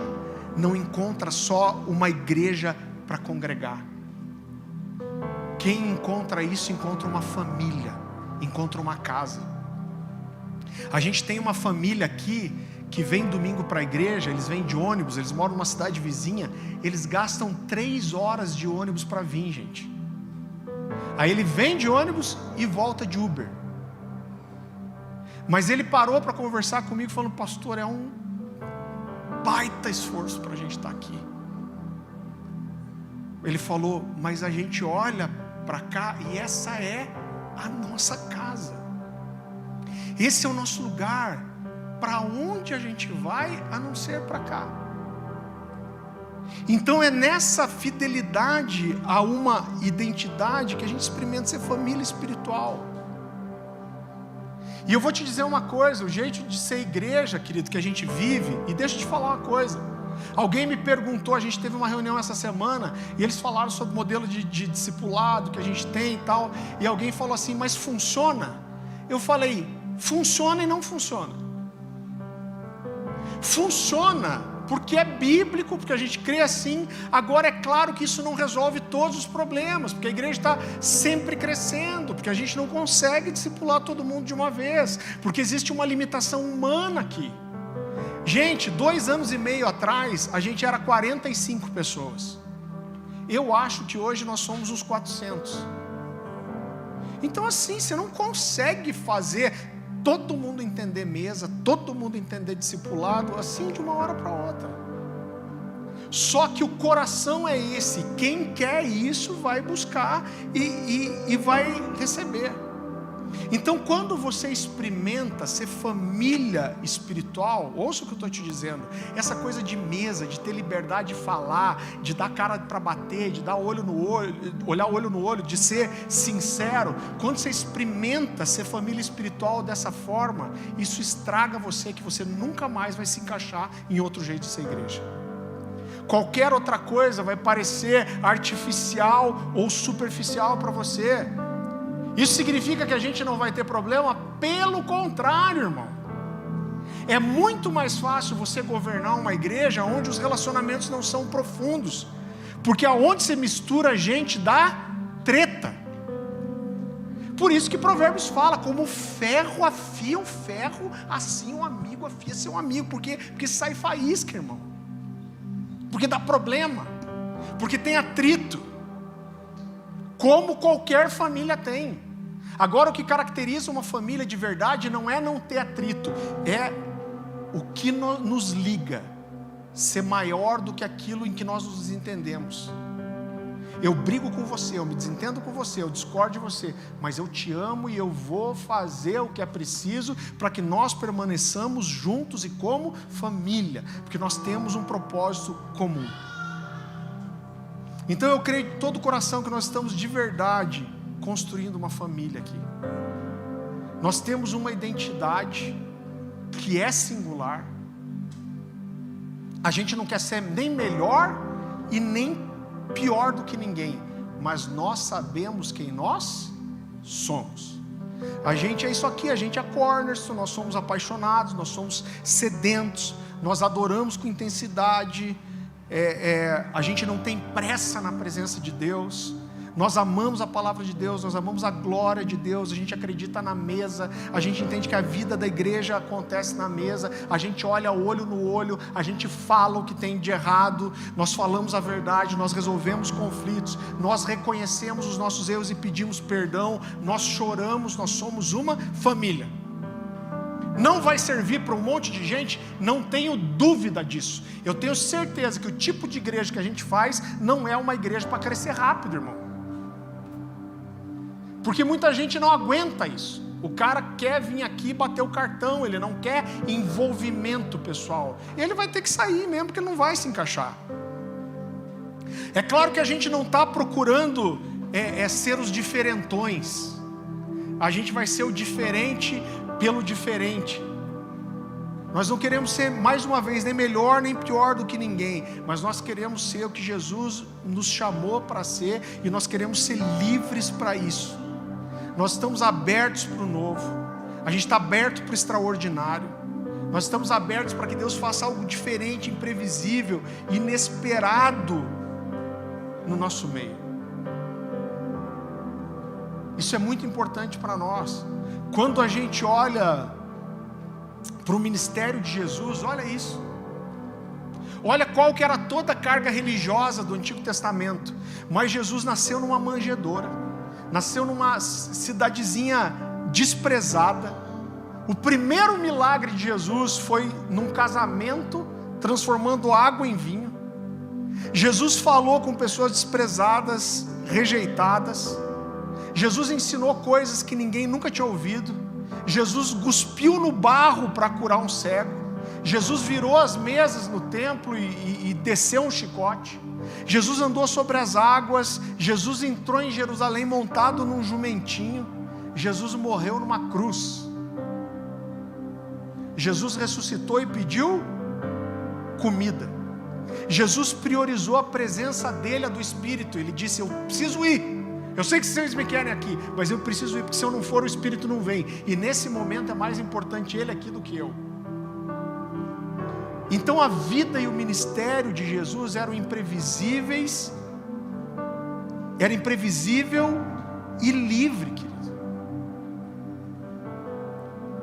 [SPEAKER 1] não encontra só uma igreja para congregar. Quem encontra isso, encontra uma família, encontra uma casa. A gente tem uma família aqui que vem domingo para a igreja, eles vêm de ônibus, eles moram numa cidade vizinha, eles gastam 3 horas de ônibus para vir, gente. Aí ele vem de ônibus e volta de Uber. Mas ele parou para conversar comigo, falando, pastor, é um baita esforço para a gente estar aqui. Ele falou, mas a gente olha para cá e essa é a nossa casa. Esse é o nosso lugar. Para onde a gente vai, a não ser para cá? Então é nessa fidelidade a uma identidade que a gente experimenta ser família espiritual. E eu vou te dizer uma coisa, o jeito de ser igreja, querido, que a gente vive, e deixa eu te falar uma coisa. Alguém me perguntou, a gente teve uma reunião essa semana, e eles falaram sobre o modelo de discipulado que a gente tem e tal, e alguém falou assim, mas funciona? Eu falei, funciona e não funciona. Funciona, porque é bíblico, porque a gente crê assim. Agora é claro que isso não resolve todos os problemas, porque a igreja está sempre crescendo, porque a gente não consegue discipular todo mundo de uma vez, porque existe uma limitação humana aqui. Gente, 2 anos e meio atrás, a gente era 45 pessoas. Eu acho que hoje nós somos uns 400. Então assim, você não consegue fazer todo mundo entender mesa, todo mundo entender discipulado, assim de uma hora para outra. Só que o coração é esse, quem quer isso vai buscar e vai receber. Então quando você experimenta ser família espiritual, ouça o que eu estou te dizendo, essa coisa de mesa, de ter liberdade de falar, de dar cara para bater, de dar olho no olho, olhar olho no olho, de ser sincero, quando você experimenta ser família espiritual dessa forma, isso estraga você, que você nunca mais vai se encaixar em outro jeito de ser igreja. Qualquer outra coisa vai parecer artificial ou superficial para você. Isso significa que a gente não vai ter problema? Pelo contrário, irmão. É muito mais fácil você governar uma igreja onde os relacionamentos não são profundos, porque aonde você mistura gente dá treta. Por isso que Provérbios fala, como o ferro afia o ferro, assim o amigo afia seu amigo. Por quê? Porque sai faísca, irmão. Porque dá problema, porque tem atrito, como qualquer família tem. Agora, o que caracteriza uma família de verdade não é não ter atrito, é o que nos liga ser maior do que aquilo em que nós nos entendemos. eu brigo com você, eu me desentendo com você, eu discordo de você, mas eu te amo e eu vou fazer o que é preciso para que nós permaneçamos juntos e como família, porque nós temos um propósito comum. Então eu creio de todo o coração que nós estamos de verdade construindo uma família aqui. Nós temos uma identidade que é singular. A gente não quer ser nem melhor e nem pior do que ninguém, mas nós sabemos quem nós somos. A gente é isso aqui, a gente é Cornerstone, nós somos apaixonados, nós somos sedentos, nós adoramos com intensidade, a gente não tem pressa na presença de Deus. Nós amamos a palavra de Deus, nós amamos a glória de Deus, a gente acredita na mesa, a gente entende que a vida da igreja acontece na mesa, a gente olha olho no olho, a gente fala o que tem de errado, nós falamos a verdade, nós resolvemos conflitos, nós reconhecemos os nossos erros e pedimos perdão, nós choramos, nós somos uma família. Não vai servir para um monte de gente? Não tenho dúvida disso. Eu tenho certeza que o tipo de igreja que a gente faz não é uma igreja para crescer rápido, irmão. Porque muita gente não aguenta isso. O cara quer vir aqui bater o cartão, ele não quer envolvimento pessoal. Ele vai ter que sair mesmo, porque ele não vai se encaixar. É claro que a gente não está procurando ser os diferentões. A gente vai ser o diferente pelo diferente. Nós não queremos ser, mais uma vez, nem melhor nem pior do que ninguém, mas nós queremos ser o que Jesus nos chamou para ser, e nós queremos ser livres para isso. Nós estamos abertos para o novo, a gente está aberto para o extraordinário, nós estamos abertos para que Deus faça algo diferente, imprevisível, inesperado no nosso meio. Isso é muito importante para nós. Quando a gente olha para o ministério de Jesus, olha isso. Olha qual que era toda a carga religiosa do Antigo Testamento. Mas Jesus nasceu numa manjedoura, nasceu numa cidadezinha desprezada. O primeiro milagre de Jesus foi num casamento, transformando água em vinho. Jesus falou com pessoas desprezadas, rejeitadas. Jesus ensinou coisas que ninguém nunca tinha ouvido. Jesus cuspiu no barro para curar um cego. Jesus virou as mesas no templo e desceu um chicote. Jesus andou sobre as águas. Jesus entrou em Jerusalém montado num jumentinho. Jesus morreu numa cruz. Jesus ressuscitou e pediu comida. Jesus priorizou a presença dele, a do Espírito. Ele disse: eu preciso ir. Eu sei que vocês me querem aqui, mas eu preciso ir, porque se eu não for, o Espírito não vem. E nesse momento é mais importante ele aqui do que eu. Então a vida e o ministério de Jesus eram imprevisíveis, era imprevisível e livre, querido.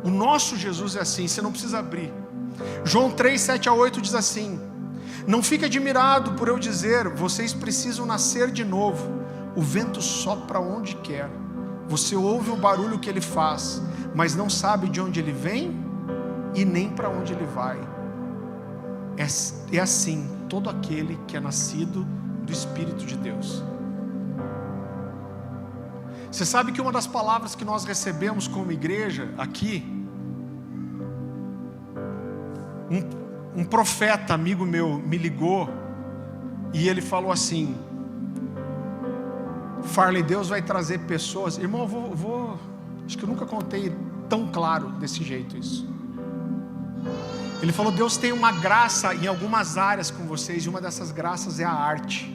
[SPEAKER 1] O nosso Jesus é assim, você não precisa abrir. João 3, 7-8 diz assim: não fique admirado por eu dizer, vocês precisam nascer de novo. O vento sopra onde quer, você ouve o barulho que ele faz, mas não sabe de onde ele vem e nem para onde ele vai. É assim todo aquele que é nascido do Espírito de Deus. Você sabe que uma das palavras que nós recebemos como igreja aqui, um profeta amigo meu me ligou e ele falou assim: Farley, Deus vai trazer pessoas. Irmão, acho que eu nunca contei tão claro desse jeito isso. Ele falou: Deus tem uma graça em algumas áreas com vocês, e uma dessas graças é a arte.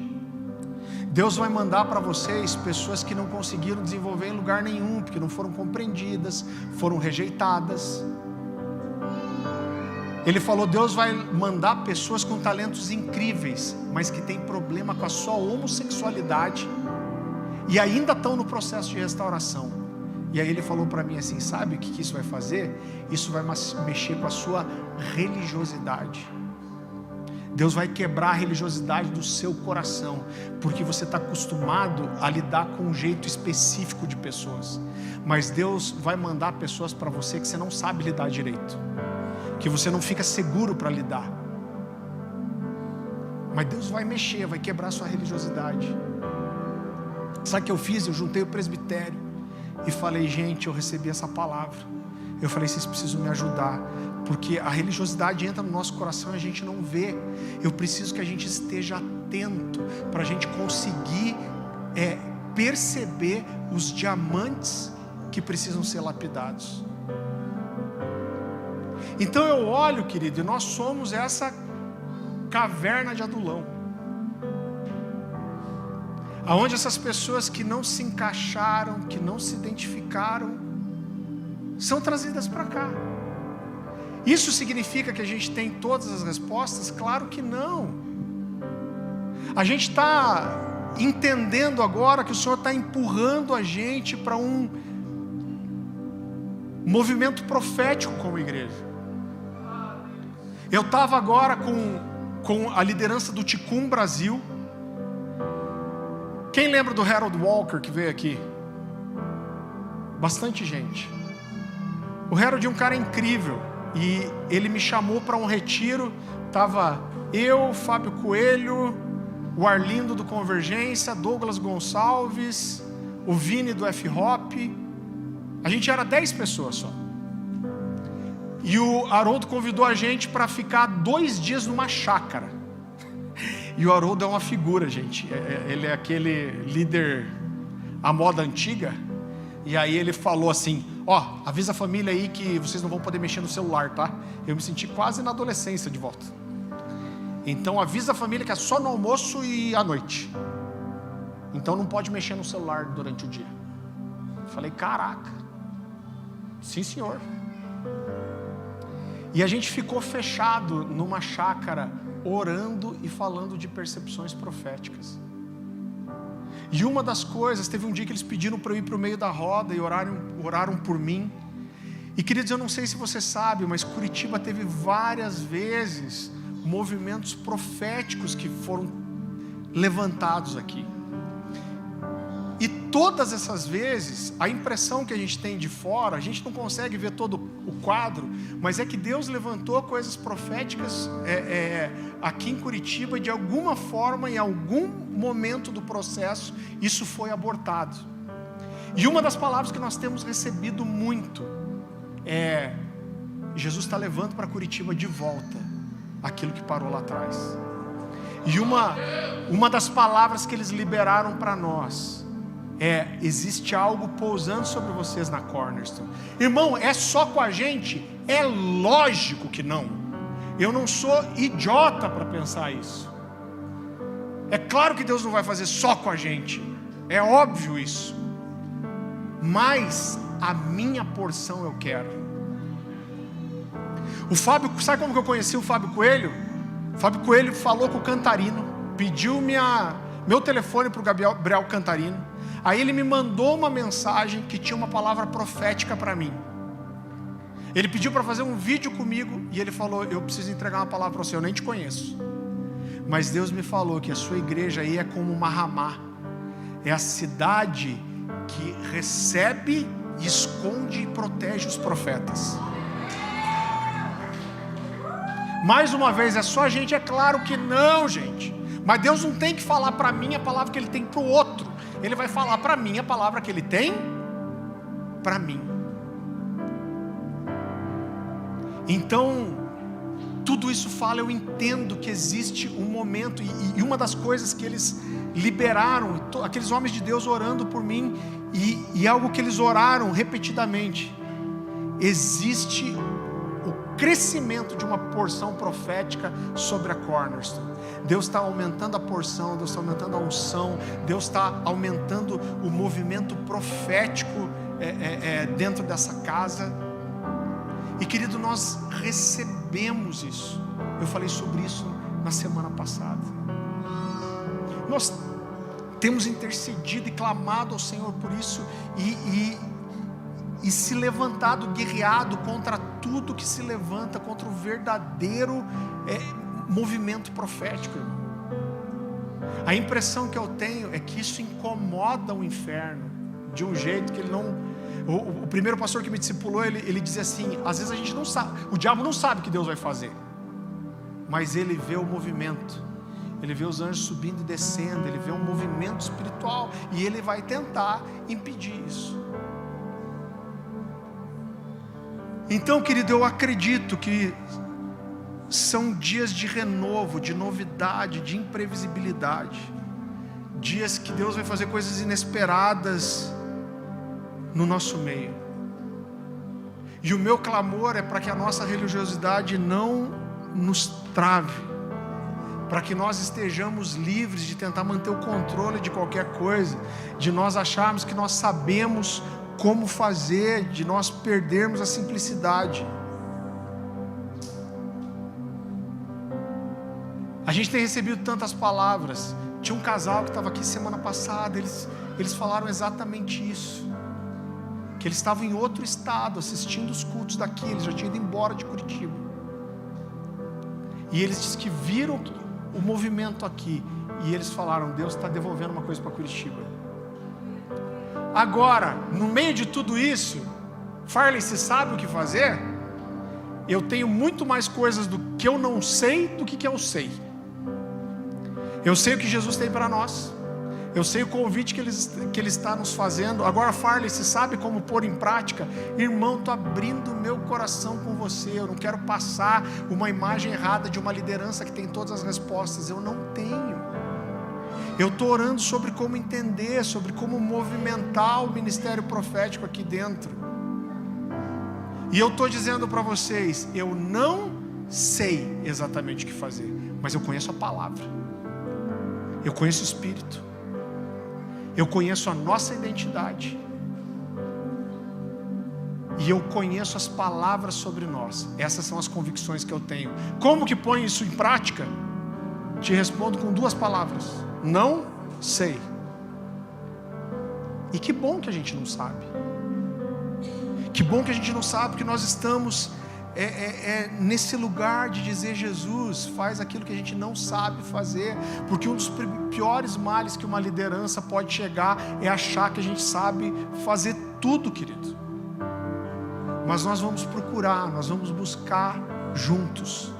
[SPEAKER 1] Deus vai mandar para vocês pessoas que não conseguiram desenvolver em lugar nenhum, porque não foram compreendidas, foram rejeitadas. Ele falou: Deus vai mandar pessoas com talentos incríveis, mas que têm problema com a sua homossexualidade e ainda estão no processo de restauração. E aí ele falou para mim assim: sabe o que isso vai fazer? Isso vai mexer com a sua religiosidade. Deus vai quebrar a religiosidade do seu coração, porque você está acostumado a lidar com um jeito específico de pessoas. Mas Deus vai mandar pessoas para você que você não sabe lidar direito, que você não fica seguro para lidar. Mas Deus vai mexer, vai quebrar a sua religiosidade. Sabe o que eu fiz? Eu juntei o presbitério e falei: gente, eu recebi essa palavra. Eu falei: vocês precisam me ajudar, porque a religiosidade entra no nosso coração e a gente não vê. Eu preciso que a gente esteja atento para a gente conseguir perceber os diamantes que precisam ser lapidados. Então eu olho, querido, e nós somos essa caverna de Adulão, aonde essas pessoas que não se encaixaram, que não se identificaram, são trazidas para cá. Isso significa que a gente tem todas as respostas? Claro que não. A gente está entendendo agora que o Senhor está empurrando a gente para um movimento profético como igreja. Eu estava agora com a liderança do Ticum Brasil. Quem lembra do Harold Walker que veio aqui? Bastante gente. O Harold é um cara incrível, e ele me chamou para um retiro. Tava eu, Fábio Coelho, o Arlindo do Convergência, Douglas Gonçalves, o Vini do F-Hop. A gente era 10 pessoas só. E o Haroldo convidou a gente para ficar 2 dias numa chácara. E o Haroldo é uma figura, gente. Ele é aquele líder à moda antiga. E aí ele falou assim: ó, avisa a família aí que vocês não vão poder mexer no celular, tá? Eu me senti quase na adolescência de volta. Então avisa a família que é só no almoço e à noite. Então não pode mexer no celular durante o dia. Falei: caraca. Sim, senhor. E a gente ficou fechado numa chácara, orando e falando de percepções proféticas. E uma das coisas, teve um dia que eles pediram para eu ir para o meio da roda e oraram por mim. E queridos, eu não sei se você sabe, mas Curitiba teve várias vezes movimentos proféticos que foram levantados aqui. E todas essas vezes, a impressão que a gente tem de fora, a gente não consegue ver todo o quadro, mas é que Deus levantou coisas proféticas aqui em Curitiba, e de alguma forma, em algum momento do processo, isso foi abortado. E uma das palavras que nós temos recebido muito é: Jesus está levando para Curitiba de volta aquilo que parou lá atrás. E uma das palavras que eles liberaram para nós existe algo pousando sobre vocês na Cornerstone. Irmão, é só com a gente? É lógico que não. Eu não sou idiota para pensar isso. É claro que Deus não vai fazer só com a gente, é óbvio isso. Mas a minha porção eu quero. O Fábio, sabe como que eu conheci o Fábio Coelho? O Fábio Coelho falou com o Cantarino, pediu meu telefone para o Gabriel Cantarino. Aí ele me mandou uma mensagem que tinha uma palavra profética para mim. Ele pediu para fazer um vídeo comigo e ele falou: eu preciso entregar uma palavra para você, eu nem te conheço, mas Deus me falou que a sua igreja aí é como uma Ramá, é a cidade que recebe, esconde e protege os profetas. Mais uma vez, é só a gente? É claro que não, gente. Mas Deus não tem que falar para mim a palavra que Ele tem para o outro. Ele vai falar para mim a palavra que Ele tem para mim. Então, tudo isso fala, eu entendo que existe um momento, e uma das coisas que eles liberaram, aqueles homens de Deus orando por mim, e algo que eles oraram repetidamente: existe o crescimento de uma porção profética sobre a Cornerstone. Deus está aumentando a porção, Deus está aumentando a unção, Deus está aumentando o movimento profético dentro dessa casa. E querido, nós recebemos isso. Eu falei sobre isso na semana passada. Nós temos intercedido e clamado ao Senhor por isso, e se levantado, guerreado contra tudo que se levanta contra o verdadeiro movimento profético. A impressão que eu tenho é que isso incomoda o inferno de um jeito que ele não... O primeiro pastor que me discipulou, ele dizia assim: às vezes a gente não sabe, o diabo não sabe o que Deus vai fazer, mas ele vê o movimento, ele vê os anjos subindo e descendo, ele vê um movimento espiritual e ele vai tentar impedir isso. Então, querido, eu acredito que são dias de renovo, de novidade, de imprevisibilidade, dias que Deus vai fazer coisas inesperadas no nosso meio. E o meu clamor é para que a nossa religiosidade não nos trave, para que nós estejamos livres de tentar manter o controle de qualquer coisa, de nós acharmos que nós sabemos como fazer, de nós perdermos a simplicidade. A gente tem recebido tantas palavras. Tinha um casal que estava aqui semana passada, eles falaram exatamente isso, que eles estavam em outro estado, assistindo os cultos daqui, eles já tinham ido embora de Curitiba, e eles disseram que viram o movimento aqui, e eles falaram: Deus está devolvendo uma coisa para Curitiba. Agora, no meio de tudo isso, Farley, você sabe o que fazer? Eu tenho muito mais coisas do que eu não sei do que eu sei. Eu sei o que Jesus tem para nós, eu sei o convite que Ele está nos fazendo. Agora, Farley, você sabe como pôr em prática? Irmão, estou abrindo meu coração com você. Eu não quero passar uma imagem errada de uma liderança que tem todas as respostas. Eu não tenho. Eu estou orando sobre como entender, sobre como movimentar o ministério profético aqui dentro. E eu estou dizendo para vocês, eu não sei exatamente o que fazer, mas eu conheço a palavra, eu conheço o Espírito, eu conheço a nossa identidade, e eu conheço as palavras sobre nós. Essas são as convicções que eu tenho. Como que põe isso em prática? Te respondo com 2 palavras: não sei. E que bom que a gente não sabe. Que bom que a gente não sabe, porque nós estamos nesse lugar de dizer: Jesus, faz aquilo que a gente não sabe fazer. Porque um dos piores males que uma liderança pode chegar é achar que a gente sabe fazer tudo, querido. Mas nós vamos procurar, nós vamos buscar juntos.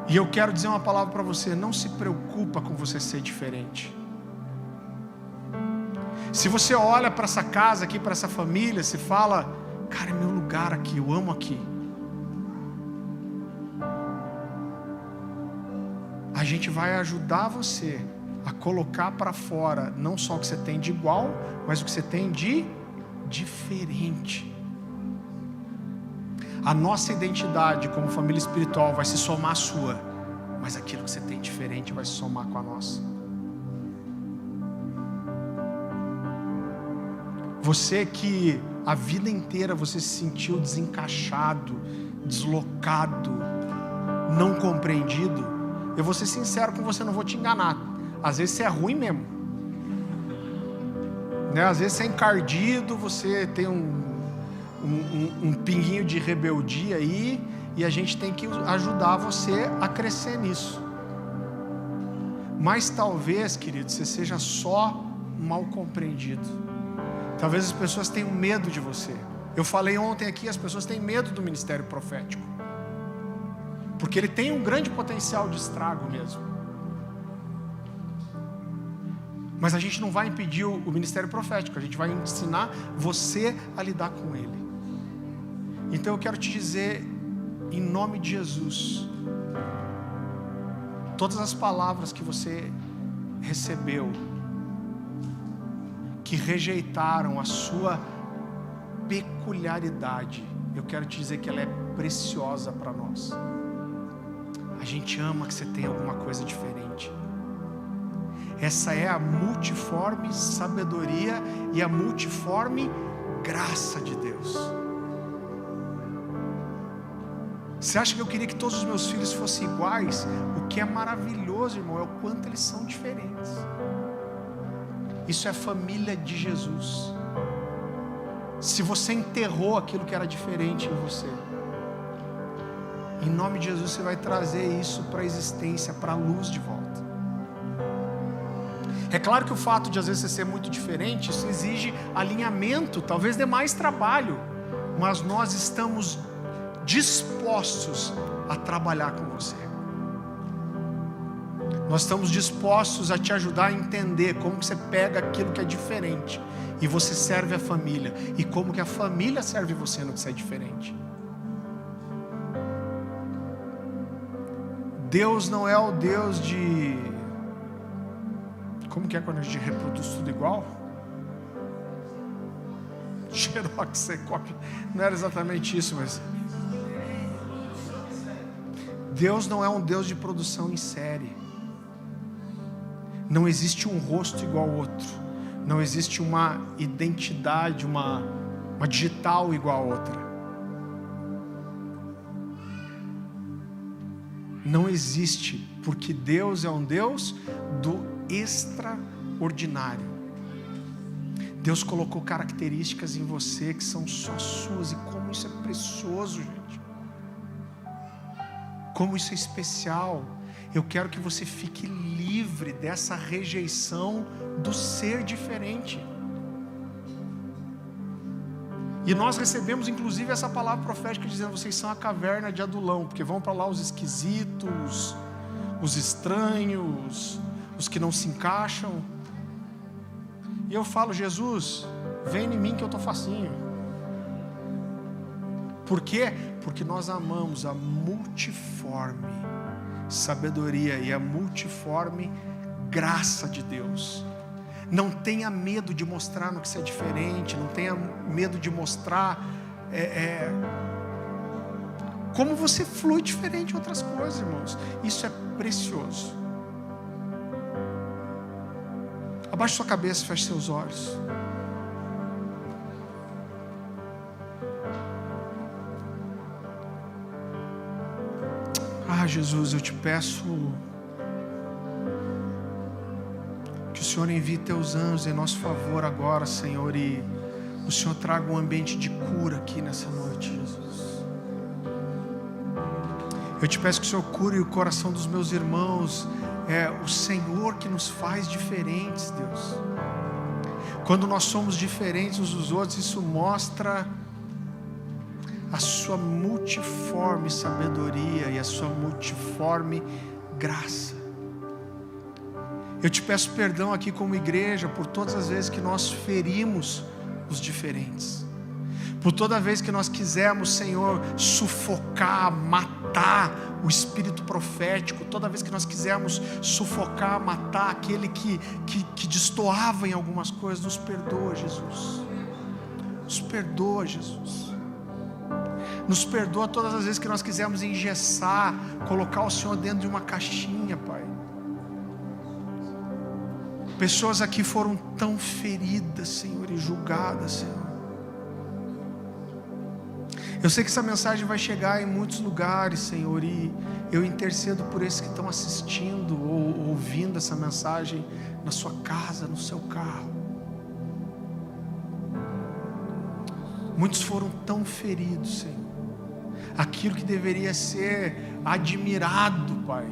[SPEAKER 1] E eu quero dizer uma palavra para você: não se preocupa com você ser diferente. Se você olha para essa casa aqui, para essa família, se fala: cara, é meu lugar aqui, eu amo aqui. A gente vai ajudar você a colocar para fora não só o que você tem de igual, mas o que você tem de diferente. A nossa identidade como família espiritual vai se somar à sua, mas aquilo que você tem diferente vai se somar com a nossa. Você que a vida inteira você se sentiu desencaixado, deslocado, não compreendido, eu vou ser sincero com você, não vou te enganar. Às vezes você é ruim mesmo, né? Às vezes você é encardido, você tem um pinguinho de rebeldia aí, e a gente tem que ajudar você a crescer nisso. Mas talvez, querido, você seja só mal compreendido. Talvez as pessoas tenham medo de você. Eu falei ontem aqui, as pessoas têm medo do ministério profético, porque ele tem um grande potencial de estrago mesmo. Mas a gente não vai impedir o ministério profético, a gente vai ensinar você a lidar com ele. Então eu quero te dizer, em nome de Jesus, todas as palavras que você recebeu, que rejeitaram a sua peculiaridade, eu quero te dizer que ela é preciosa para nós. A gente ama que você tenha alguma coisa diferente. Essa é a multiforme sabedoria e a multiforme graça de Deus. Você acha que eu queria que todos os meus filhos fossem iguais? O que é maravilhoso, irmão, é o quanto eles são diferentes. Isso é a família de Jesus. Se você enterrou aquilo que era diferente em você, em nome de Jesus você vai trazer isso para a existência, para a luz de volta. É claro que o fato de às vezes você ser muito diferente, isso exige alinhamento, talvez dê mais trabalho, mas nós estamos dispostos a trabalhar com você. Nós estamos dispostos a te ajudar a entender como que você pega aquilo que é diferente e você serve a família, e como que a família serve você no que você é diferente. Deus não é o Deus de... Como que é quando a gente reproduz tudo igual? Xerox, você copia. Não era exatamente isso, mas... Deus não é um Deus de produção em série. Não existe um rosto igual ao outro. Não existe uma identidade, uma digital igual a outra. Não existe, porque Deus é um Deus do extraordinário. Deus colocou características em você que são só suas, e como isso é precioso, gente. Como isso é especial. Eu quero que você fique livre dessa rejeição do ser diferente. E nós recebemos inclusive essa palavra profética dizendo: vocês são a caverna de Adulão, porque vão para lá os esquisitos, os estranhos, os que não se encaixam. E eu falo: Jesus, vem em mim que eu estou facinho. Por quê? Porque nós amamos a multiforme sabedoria e a multiforme graça de Deus. Não tenha medo de mostrar no que você é diferente. Não tenha medo de mostrar como você flui diferente em outras coisas, irmãos. Isso é precioso. Abaixe sua cabeça, feche seus olhos. Jesus, eu te peço que o Senhor envie teus anjos em nosso favor agora, Senhor, e o Senhor traga um ambiente de cura aqui nessa noite, Jesus. Eu te peço que o Senhor cure o coração dos meus irmãos. É o Senhor que nos faz diferentes, Deus. Quando nós somos diferentes uns dos outros, isso mostra a sua multiforme sabedoria e a sua multiforme graça. Eu te peço perdão aqui como igreja por todas as vezes que nós ferimos os diferentes, por toda vez que nós quisemos, Senhor, sufocar, matar o espírito profético, toda vez que nós quisemos sufocar, matar aquele que destoava em algumas coisas. Nos perdoa, Jesus. Nos perdoa, Jesus. Nos perdoa todas as vezes que nós quisemos engessar, colocar o Senhor dentro de uma caixinha, Pai. Pessoas aqui foram tão feridas, Senhor, e julgadas, Senhor. Eu sei que essa mensagem vai chegar em muitos lugares, Senhor, e eu intercedo por esses que estão assistindo ou ouvindo essa mensagem na sua casa, no seu carro. Muitos foram tão feridos, Senhor. Aquilo que deveria ser admirado, Pai,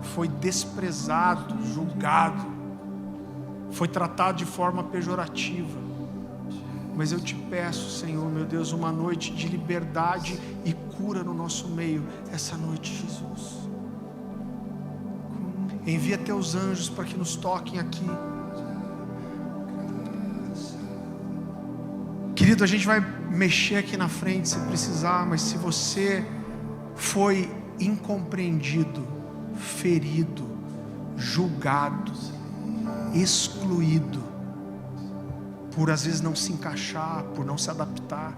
[SPEAKER 1] foi desprezado, julgado, foi tratado de forma pejorativa. Mas eu te peço, Senhor, meu Deus, uma noite de liberdade e cura no nosso meio, essa noite, Jesus. Envia teus anjos para que nos toquem aqui. Querido, a gente vai mexer aqui na frente se precisar, mas se você foi incompreendido, ferido, julgado, excluído, por às vezes não se encaixar, por não se adaptar,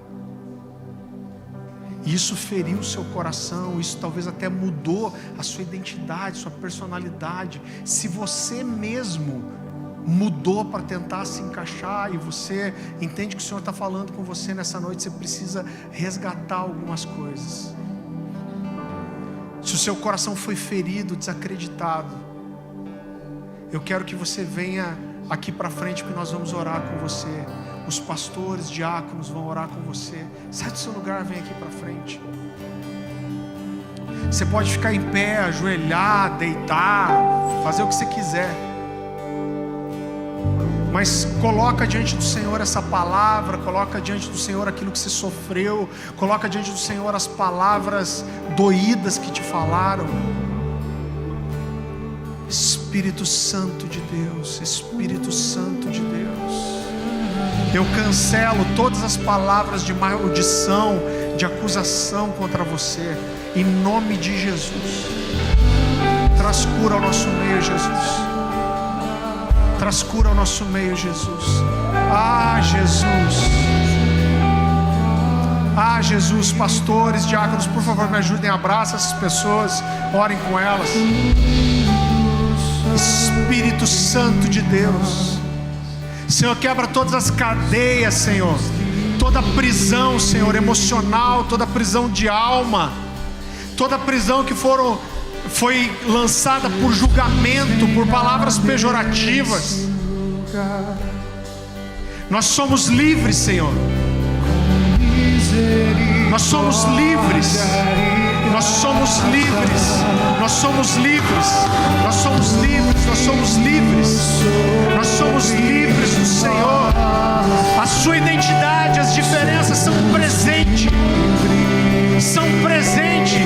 [SPEAKER 1] e isso feriu o seu coração, isso talvez até mudou a sua identidade, sua personalidade. Se você mesmo mudou para tentar se encaixar e você entende que o Senhor está falando com você nessa noite, você precisa resgatar algumas coisas. Se o seu coração foi ferido, desacreditado, eu quero que você venha aqui para frente, que nós vamos orar com você. Os pastores, diáconos vão orar com você. Sai do seu lugar, vem aqui para frente. Você pode ficar em pé, ajoelhar, deitar, fazer o que você quiser, mas coloca diante do Senhor essa palavra, coloca diante do Senhor aquilo que você sofreu, coloca diante do Senhor as palavras doídas que te falaram. Espírito Santo de Deus, Espírito Santo de Deus, eu cancelo todas as palavras de maldição, de acusação contra você, em nome de Jesus. Traz cura ao nosso meio, Jesus. Traz cura ao nosso meio, Jesus. Ah, Jesus. Ah, Jesus. Pastores, diáconos, por favor, me ajudem. Abraça essas pessoas, orem com elas. Espírito Santo de Deus, Senhor, quebra todas as cadeias, Senhor, toda prisão, Senhor, emocional, toda prisão de alma, toda prisão que foi lançada por julgamento, por palavras pejorativas. Nós somos livres, Senhor. Nós somos livres. Nós somos livres. Nós somos livres. Nós somos livres. Nós somos livres. Nós somos livres do Senhor. A sua identidade, as diferenças são presente. São presente.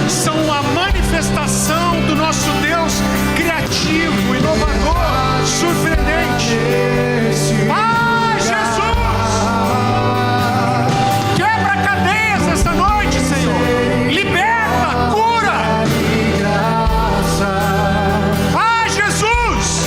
[SPEAKER 1] São a manifestação do nosso Deus criativo, inovador, surpreendente. Ah, Jesus! Quebra cadeias essa noite, Senhor. Liberta, cura. Ah, Jesus!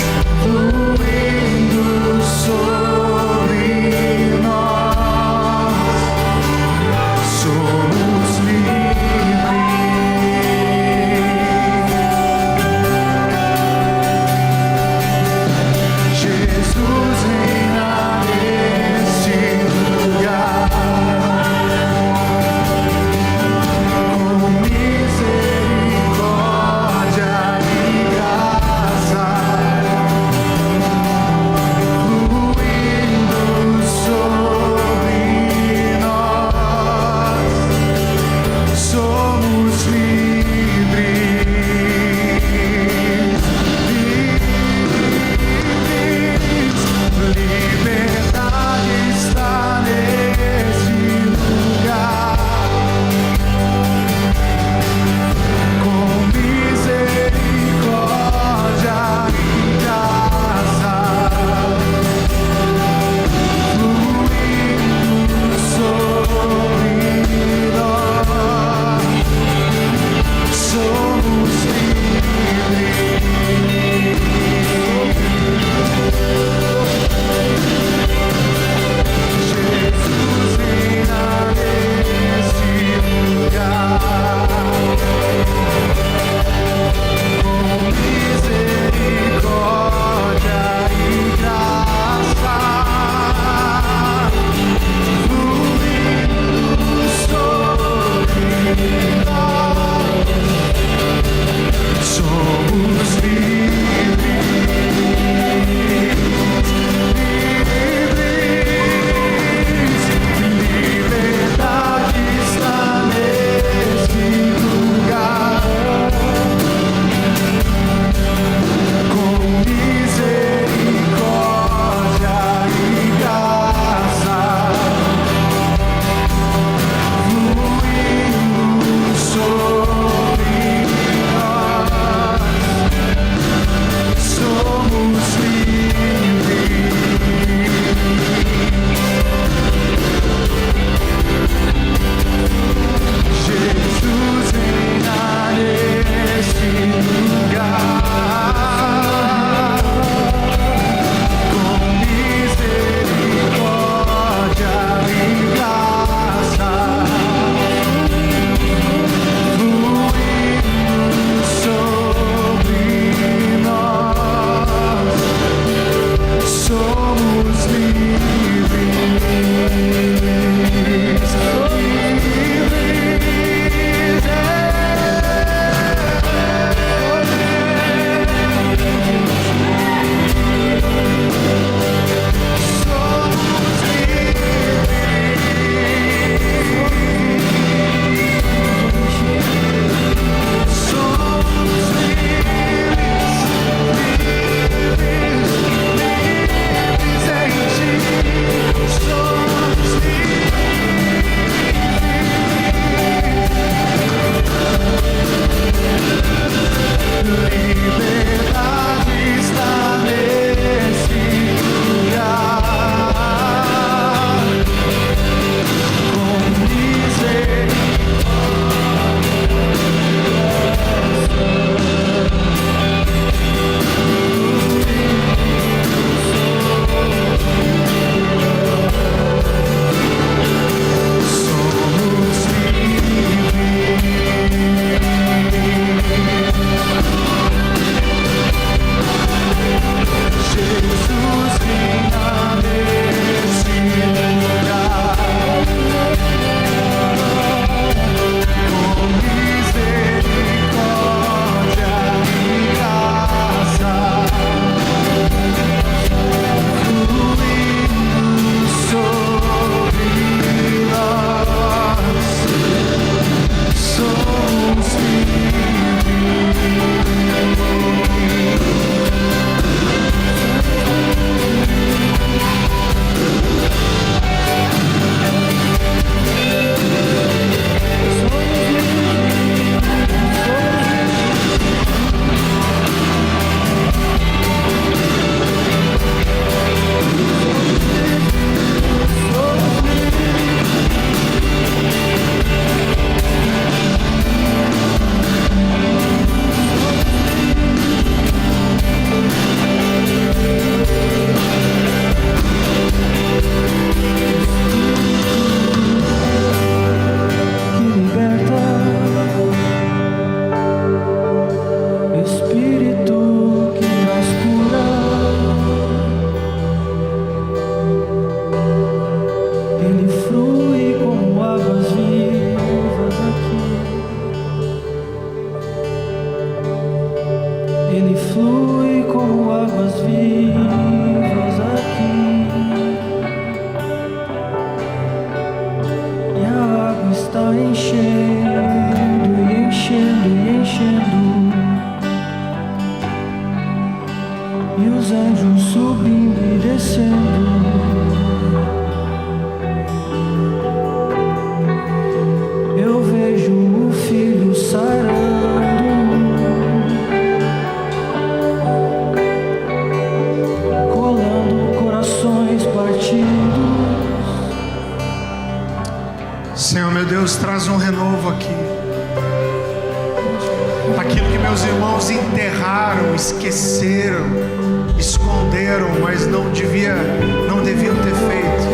[SPEAKER 2] vivas aqui, e a água está enchendo e enchendo e enchendo, e os anjos subindo e descendo. Eu vejo o Filho sarando, colando corações partidos.
[SPEAKER 1] Senhor meu Deus, traz um renovo aqui. Aquilo que meus irmãos enterraram, esqueceram, esconderam, mas não deviam ter feito.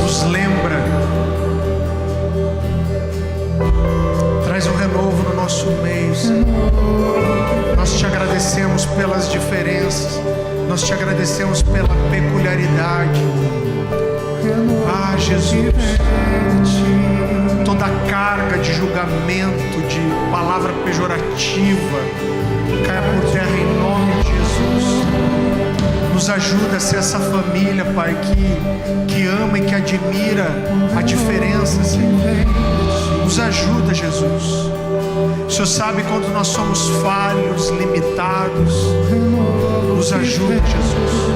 [SPEAKER 1] Nos lembra. Traz um renovo no nosso meio, Senhor. Nós te agradecemos pelas diferenças. Nós te agradecemos pela peculiaridade. Ah, Jesus, toda carga de julgamento, de palavra pejorativa, caia por terra em nome de Jesus. Nos ajuda a ser essa família, Pai, que ama e que admira a diferença, Senhor. Nos ajuda, Jesus. O Senhor sabe quando nós somos falhos, limitados. Nos ajuda, Jesus.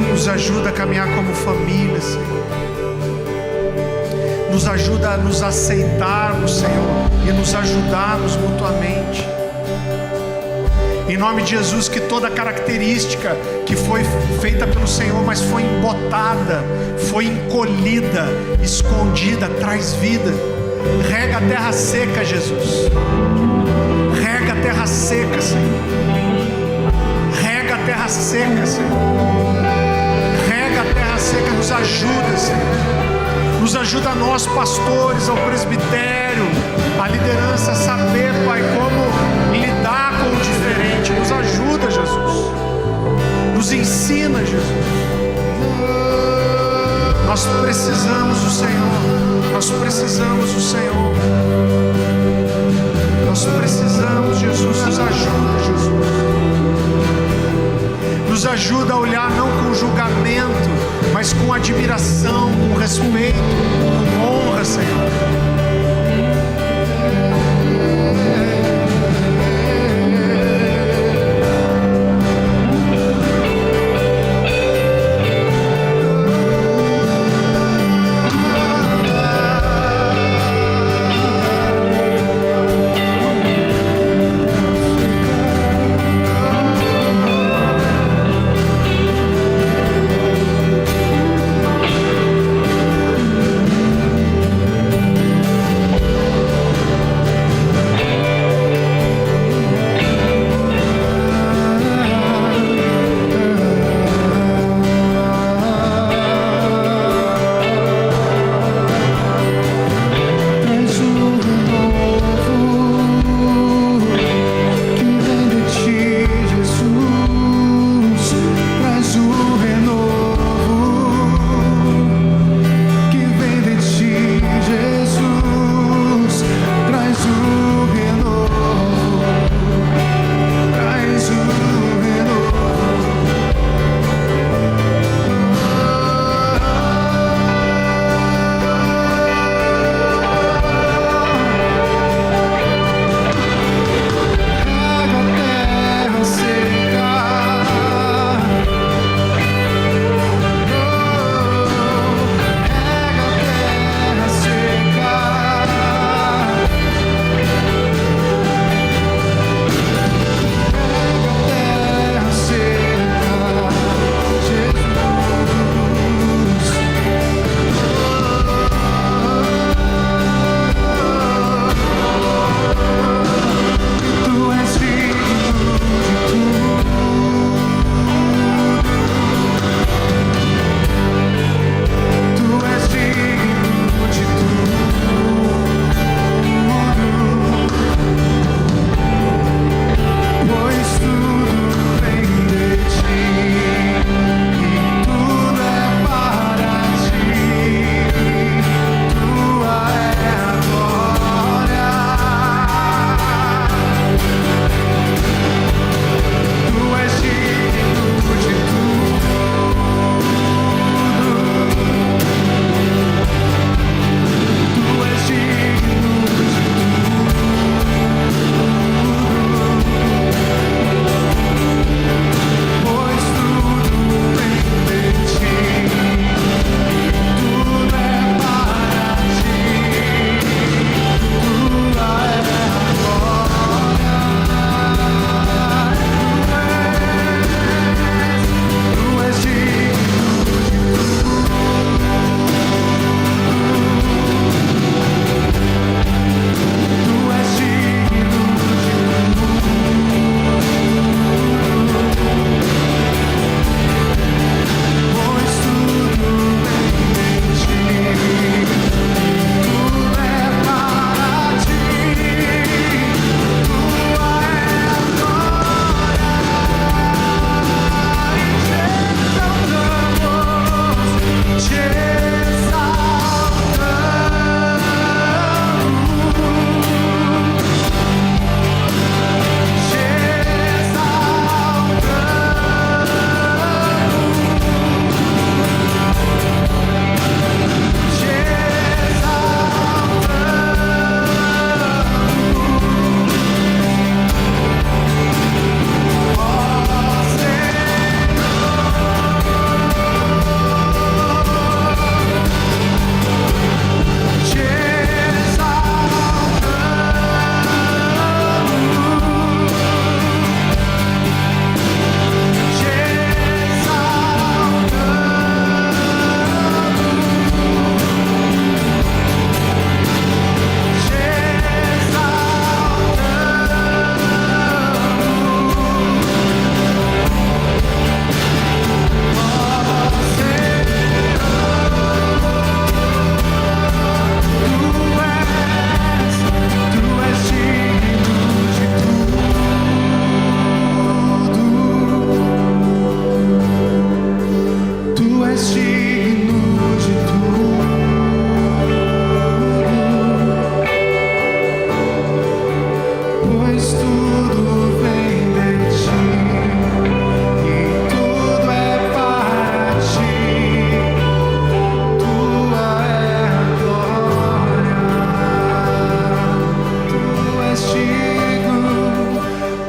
[SPEAKER 1] Nos ajuda a caminhar como família, Senhor. Nos ajuda a nos aceitarmos, Senhor, e nos ajudarmos mutuamente. Em nome de Jesus, que toda característica que foi feita pelo Senhor, mas foi embotada, foi encolhida, escondida, traz vida. Rega a terra seca, Jesus. Rega a terra seca, Senhor. Rega a terra seca, Senhor. Rega a terra seca, nos ajuda, Senhor. Nos ajuda a nós, pastores, ao presbitério, a liderança, a saber, Pai, como lidar com o diferente. Nos ajuda, Jesus. Nos ensina, Jesus. Nós precisamos do Senhor. Nós precisamos do Senhor. Nós precisamos, Jesus. Nos ajuda, Jesus. Nos ajuda a olhar não com julgamento, mas com admiração, com respeito, com honra, Senhor.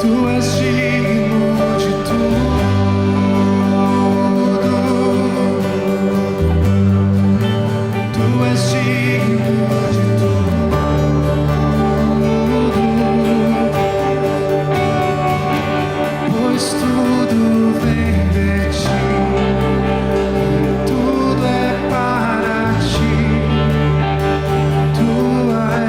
[SPEAKER 2] Tu és digno de tudo. Tu és digno de tudo. Pois tudo vem de ti. Tudo é para ti. Tua é.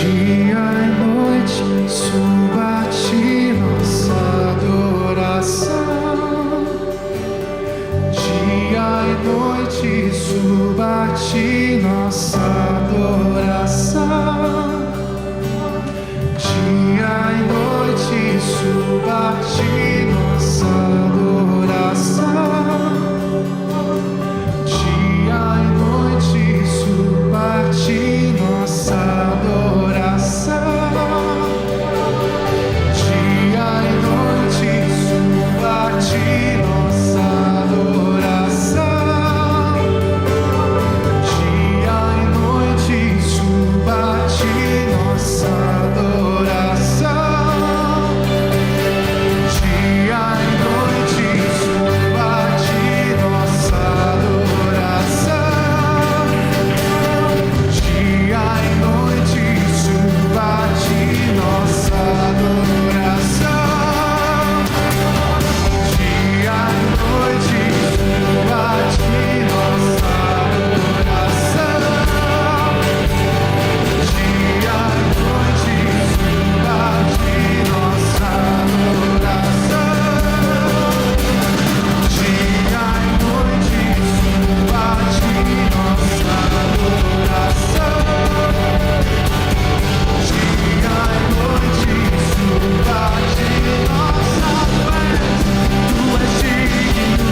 [SPEAKER 2] Dia e noite suba a ti nossa adoração. Dia e noite suba a ti nossa adoração. Dia e noite suba a ti nossa adoração. Dia e noite suba a ti nossa adoração. Dia e noite suba a ti nossa adoração. Dia e noite suba a ti nossa adoração. Dia e noite suba a ti nossa adoração. Dia e noite suba a ti nossa adoração. Dia e noite suba a ti nossa adoração. Dia e noite suba a ti nossa adoração. Dia e noite suba a ti nossa adoração. Dia e noite suba a ti nossa adoração. Tu és digno.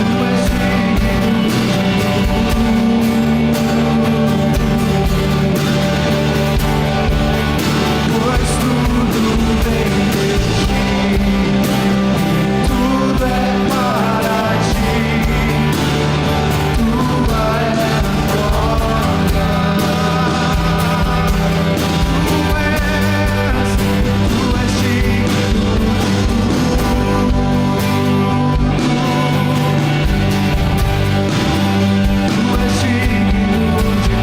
[SPEAKER 2] Tu és digno. Pois tudo vem de ti. Tudo é para ti. Tua é a glória. Tu és digno. Tu és digno de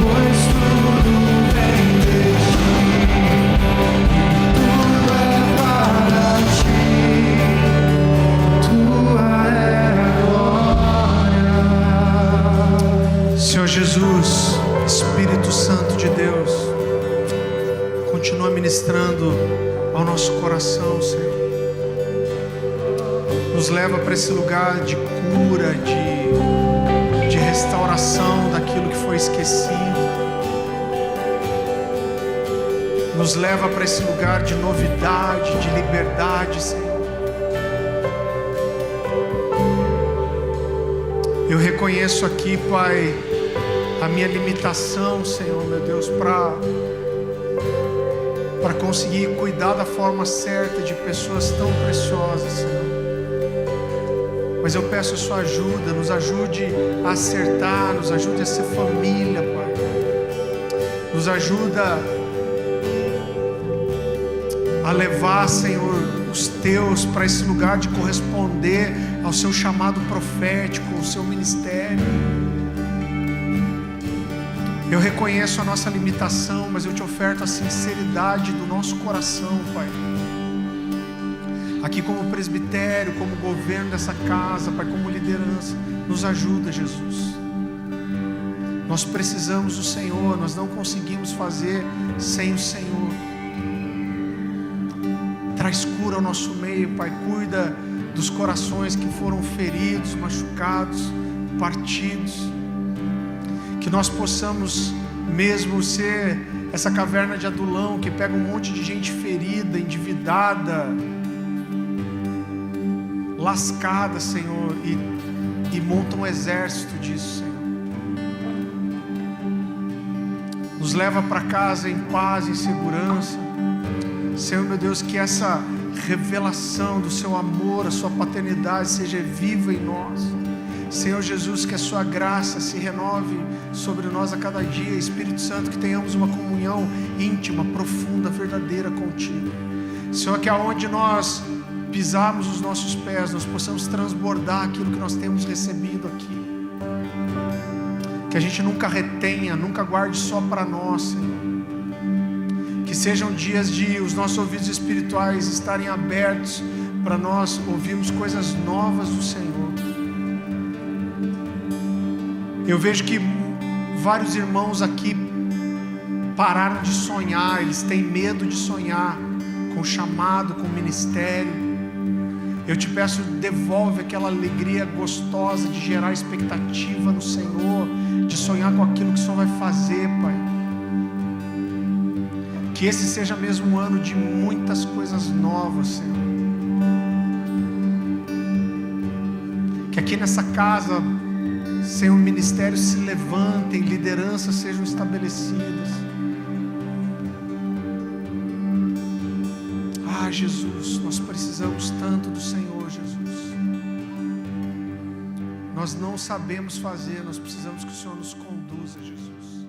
[SPEAKER 2] pois tudo vem de ti. Tudo é para ti. Tua é a glória.
[SPEAKER 1] Senhor Jesus, Espírito Santo de Deus, continua ministrando ao nosso coração, Senhor. Nos leva para esse lugar de cura, de restauração daquilo que foi esquecido. Nos leva para esse lugar de novidade, de liberdade, Senhor. Eu reconheço aqui, Pai, a minha limitação, Senhor, meu Deus, para conseguir cuidar da forma certa de pessoas tão preciosas, Senhor. Mas eu peço a sua ajuda, nos ajude a acertar, nos ajude a ser família, Pai. Nos ajuda a levar, Senhor, os teus para esse lugar de corresponder ao seu chamado profético, ao seu ministério. Eu reconheço a nossa limitação, mas eu te oferto a sinceridade do nosso coração, Pai. Aqui como presbitério, como governo dessa casa, Pai, como liderança, nos ajuda, Jesus. Nós precisamos do Senhor, nós não conseguimos fazer sem o Senhor. Traz cura ao nosso meio, Pai, cuida dos corações que foram feridos, machucados, partidos. Que nós possamos mesmo ser essa caverna de Adulão que pega um monte de gente ferida, endividada, lascada, Senhor, e monta um exército disso, Senhor. nos leva para casa em paz, em segurança. Senhor, meu Deus, que essa revelação do seu amor, a sua paternidade seja viva em nós. Senhor Jesus, que a sua graça se renove sobre nós a cada dia. Espírito Santo, que tenhamos uma comunhão íntima, profunda, verdadeira contigo. Senhor, que aonde nós pisarmos os nossos pés, nós possamos transbordar aquilo que nós temos recebido aqui. Que a gente nunca retenha, nunca guarde só para nós, Senhor. Que sejam dias de os nossos ouvidos espirituais estarem abertos para nós ouvirmos coisas novas do Senhor. Eu vejo que vários irmãos aqui pararam de sonhar, eles têm medo de sonhar com chamado, com ministério. Eu te peço, devolve aquela alegria gostosa de gerar expectativa no Senhor, de sonhar com aquilo que o Senhor vai fazer, Pai. Que esse seja mesmo um ano de muitas coisas novas, Senhor. Que aqui nessa casa, Senhor, ministérios se levantem, lideranças sejam estabelecidas. Ah, Jesus, nós precisamos tanto do Senhor, Jesus. Nós não sabemos fazer, nós precisamos que o Senhor nos conduza, Jesus.